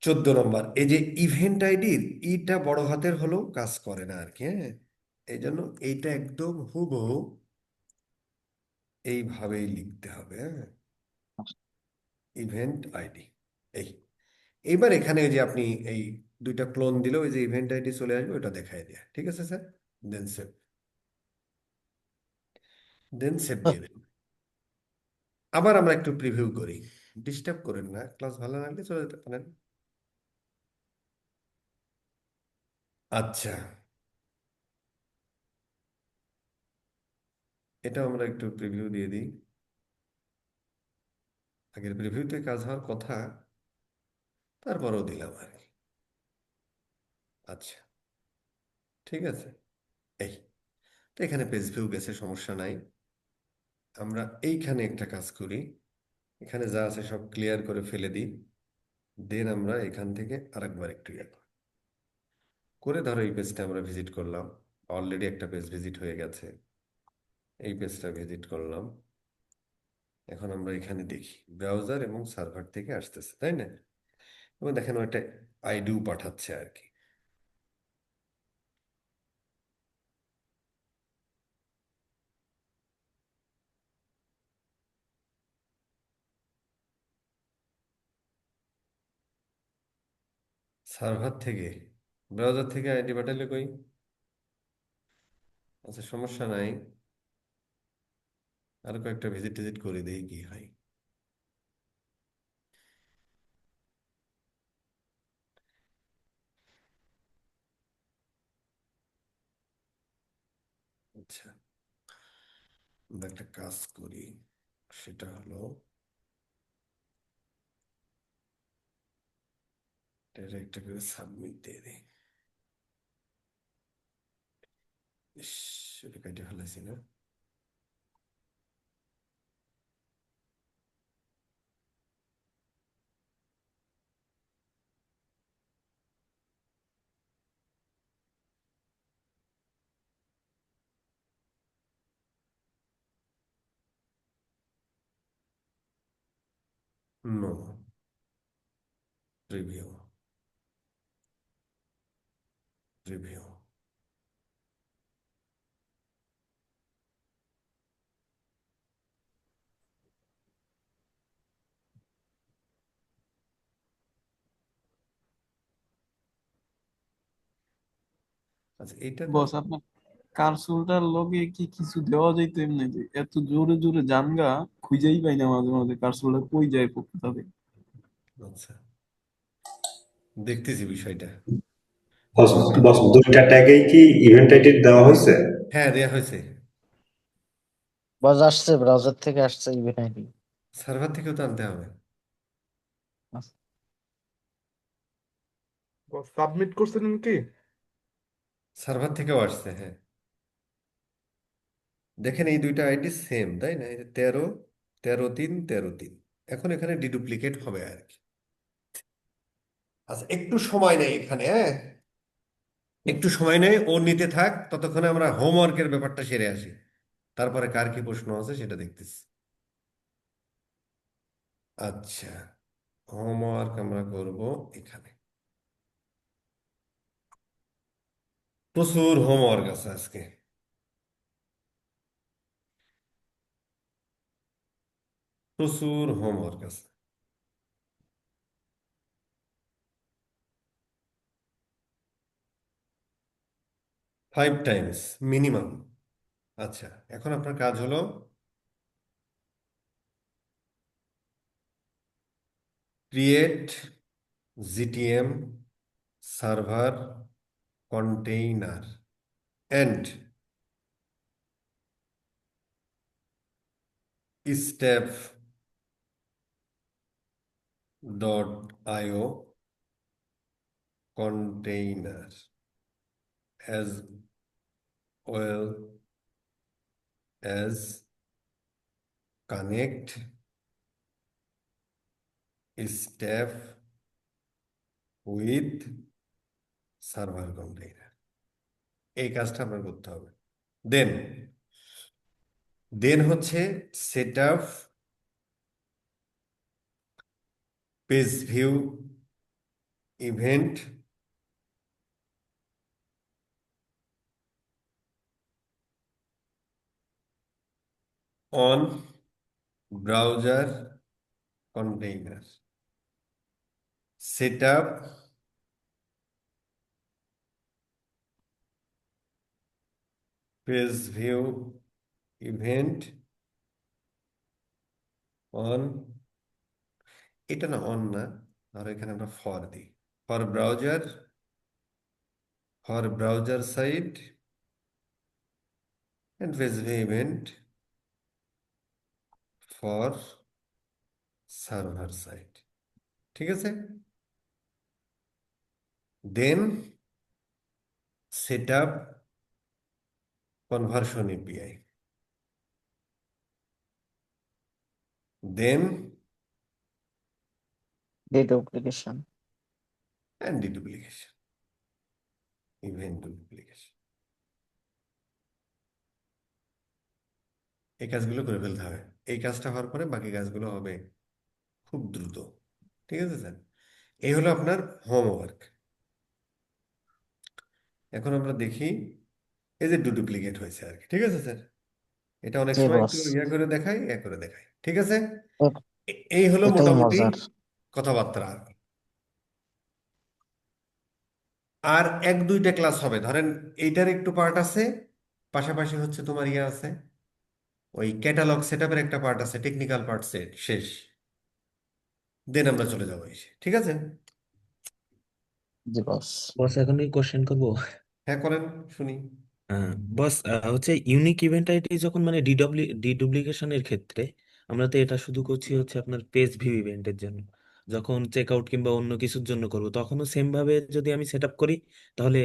14 নম্বর। এই যে ইভেন্ট আইডির ইটা বড় হাতের হলেও কাজ করে না আর কি, হ্যাঁ, এই জন্য এইটা একদম হুবহু এইভাবেই লিখতে হবে, হ্যাঁ, ইভেন্ট আইডি। এই, এইবার এখানে ওই যে আপনি এই দুইটা ক্লোন দিলেও ওই যে ইভেন্ট আইডি চলে আসবে, ওটা দেখাই দেয়া, ঠিক আছে স্যার। দেন সেভ, দেন সেভ দিয়ে দেন। আবার আমরা একটু প্রিভিউ করি, ডিস্টার্ব করেন না, ক্লাস ভালো লাগলে চলে যেতে পারেন। আচ্ছা, এটা আমরা একটু প্রিভিউ দিয়ে দিই, আগের প্রিভিউতে কাজ হওয়ার কথা, তারপরেও দিলাম আর কি। আচ্ছা, ঠিক আছে, এই, তো এখানে পেজ ভিউ গেছে, সমস্যা নাই। আমরা এইখানে একটা কাজ করি, এখানে যা আছে সব ক্লিয়ার করে ফেলে দিই, দেন আমরা এখান থেকে আরেকবার একটু ইয়ে করি। করে ধরো এই পেজটা আমরা ভিজিট করলাম, অলরেডি একটা পেজ ভিজিট হয়ে গেছে, এই পেজটা ভিজিট করলাম। এখন আমরা এখানে দেখি ব্রাউজার এবং সার্ভার থেকে আসতেছে, তাই না? এবং দেখেন ওইটা আইডিও পাঠাচ্ছে আর কি। সার্ভার থেকে, ব্রাউজার থেকে আইডি পাঠালে কই? আচ্ছা, সমস্যা নাই, আরো কয়েকটা ভিজিট টিজিট করে দিই কি হয়। আচ্ছা, আমরা একটা কাজ করি, সেটা হলো এটা একটা করে সাবমিট দিয়ে দিই। ইস, এটা কেটে ফেলেছি না? No, review, review. আচ্ছা, এটা না। বস আপনার কার্সুলটার লগে কি কিছু দেওয়া যাইতো এমনিতে? এত জোরে জোরে জানগা খুঁজেই পাই না মাঝে মাঝে কার্সুলটা কই যায় প্রকৃততে। আচ্ছা, দেখতেছি বিষয়টা। বস আমি, বস দুইটা ট্যাগেই কি ইভেন্ট আইডি দেওয়া হয়েছে? হ্যাঁ, দেয়া হয়েছে। বস আসছে, ব্রাউজার থেকে আসছে ইভেন্ট আইডি। সার্ভার থেকেও তো আনতে হবে। সাবমিট করছিলেন কি? সার্ভার থেকেও আসছে, হ্যাঁ। দেখেন এই দুইটা আইডি সেম, তাই না? এই যে 13, 13, 3, 13, 3। এখন এখানে ডিডুপ্লিকেট হবে আর কি। আচ্ছা, একটু সময় নেই এখানে, হ্যাঁ, একটু সময় নেই, ও নিতে থাক, ততক্ষণে আমরা হোমওয়ার্কের ব্যাপারটা সেরে আসি। তারপরে কার কি প্রশ্ন আছে সেটা দেখতেছি। আচ্ছা, হোমওয়ার্ক আমরা করব এখানে। প্রচুর হোমওয়ার্ক আছে আজকে, প্রচুর হোমওয়ার্ক আছে। 5 টাইমস মিনিমাম। আচ্ছা, এখন আপনার কাজ হলো create GTM server container and Stape dot IO container as well as connect step with server container। এই কাজটা আপনার করতে হবে। দেন দেন হচ্ছে set up page view event on browser container. Set up page view event on, এটা না, on না, আর এখানে আমরা ফর দিই। For browser site and page view event for server site. ঠিক আছে? Then set up conversion API. Then deduplication. and deduplication, event duplication। এই কাজগুলো করে ফেলতে হবে। এই কাজটা হওয়ার পরে বাকি কাজগুলো হবে খুব দ্রুত। ঠিক আছে স্যার? এই হলো আপনার হোমওয়ার্ক। এখন আমরা দেখি, এই যে ডুপ্লিকেট হয়েছে আর কি। ঠিক আছে স্যার? এটা অনেক জি সময় বস, একটু ইয়া করে দেখাই, ইয়া করে দেখাই। ঠিক আছে? এই হলো এটাই মোটামুটি মজার। কথাবার্তা। আর 1-2টা ক্লাস হবে, ধরেন এইটার একটু পার্ট আছে, পাশাপাশি হচ্ছে তোমার ইয়ে আছে, ওই ক্যাটালগ সেটআপের একটা পার্ট আছে, টেকনিক্যাল পার্ট সেট শেষ। দেন আমরা চলে যাবো এসে। ঠিক আছে? জি বস। বস এখন কি কোশ্চেন করবো? হ্যাঁ, করেন, শুনি। বস, হচ্ছে ইউনিক ইভেন্ট আইডি যখন মানে ডিডুপ্লিকেশনের ক্ষেত্রে আমরা তো এটা শুধু করছি হচ্ছে আপনার পেজ ভিউ ইভেন্টের জন্য। যখন চেক আউট কিংবা অন্য কিছুর জন্য করব তখনও সেম ভাবে যদি আমি সেট আপ করি, তাহলে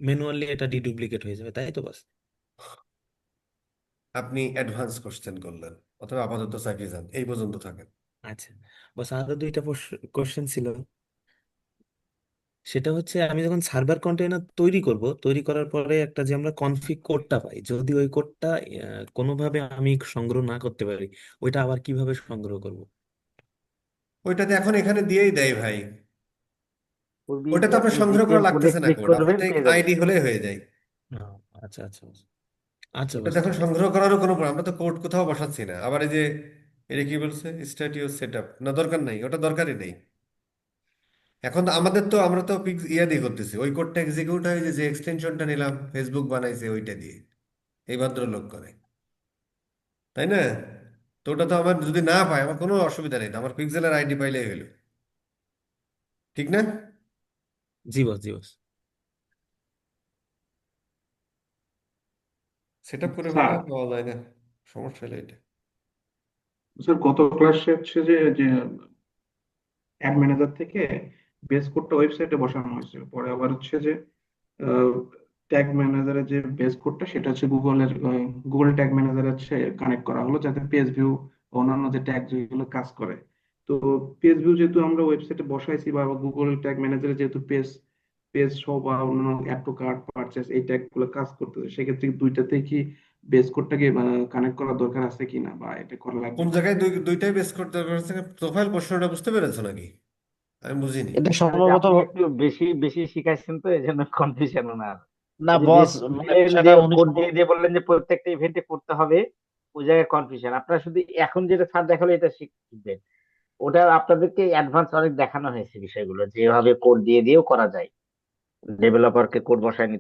ম্যানুয়ালি এটা ডিডুপ্লিকেট হয়ে যাবে, তাই তো বস? আপনি অ্যাডভান্স কোশ্চেন করলেন, অথবা আপাতত চালিয়ে যান, এই পর্যন্ত থাকেন। আচ্ছা বস, আরো দুইটা কোশ্চেন ছিল। সেটা হচ্ছে আমি যখন সার্ভার কন্টেইনার তৈরি করব, তৈরি করার পরে একটা যে আমরা কনফিগ কোডটা পাই, যদি ওই কোডটা কোনোভাবে আমি সংগ্রহ না করতে পারি, ওইটা আবার কিভাবে সংগ্রহ করব? ওইটাতে এখন এখানে দিয়েই দেয় ভাই। পূর্বে ওটা তো গিয়ে আপনার আপনি সংগ্রহ করা জিপিএম কোডে লাগতেছে না ক্লিক কোড, আপনার করবেন, তো পেয়ে যাবেন। আইডি হলেই হয়ে যায়। ও, আচ্ছা আচ্ছা বস। আচ্ছা ওটা বস, তো এখন ঠিক আছে। সংগ্রহ করারও কোনো আমরা তো কোড কোথাও বসাচ্ছি না। আবার এই যে এটা কি বলছে, স্ট্যাটিউ সেট আপ, না দরকার নাই, ওটা দরকারই নেই। এখন তো আমাদের তো আমরা তো ইয়া দিয়ে করতেছি, ওই কোডটা এক্সিকিউট হয় যে এক্সটেনশনটা নিলাম, ফেসবুক বানাইছে ওইটা দিয়ে, এই ভদ্রলোক করে, তাই না? তো ওটা তো আমার যদি না পাই আমার কোনো অসুবিধা নেই তো, আমার পিক্সেলের আইডি পাইলেই হলো, ঠিক না? জি বস, জি বস। সেট আপ করে স্যার ফেললে পাওয়া যায় না, সমস্যা হলো এটা। স্যার গত ক্লাসে হচ্ছে যে যে অ্যাড ম্যানেজার থেকে বেস কোডটা ওয়েবসাইটে বসানো হয়েছিল, পরে আবার হচ্ছে যে ট্যাগ ম্যানেজারের যে বেস কোডটা সেটা হচ্ছে গুগল ট্যাগ ম্যানেজার হচ্ছে কানেক্ট করা হলো, যাতে পেজ ভিউ অন্যান্য যে ট্যাগ যেগুলো কাজ করে। তো পেজ ভিউ যেহেতু আমরা ওয়েবসাইটে বসাইছি, বা গুগল ট্যাগ ম্যানেজারে যেহেতু পেজ পেজ শো বা অন্যান্য অ্যাড টু কার্ট পারচেস এই ট্যাগ গুলো কাজ করতেছে, সেক্ষেত্রে দুইটাতে কি বেস কোডটাকে কানেক্ট করার দরকার আছে কিনা, বা এটা করা লাগবে কোন না? জায়গায় দুইটাই বেস করতে পারছে? প্রোফাইল প্রশ্নটা বুঝতে পেরেছো নাকি? আমি বুঝিনি। এটা আর যে সম্ভবত আপনি একটু বেশি বেশি শিখাইছেন তো, এই জন্য কনফিউশন না। না ওই যে বস, বেস মানে দিলেন, যে বিষয়টা উনি কোড দিয়ে দিয়ে বললেন যে প্রত্যেকটা ইভেন্টে করতে হবে, ওই জায়গায় কনফিউশন। আপনারা শুধু এখন যেটা স্যার দেখালো এটা শিখবেন। ওটা আপনাদেরকে অ্যাডভান্স অনেক দেখানো হয়েছে বিষয়গুলো, যেভাবে কোড দিয়ে দিয়েও করা যায়, ডেভেলপারকে কোড বসায় নিতে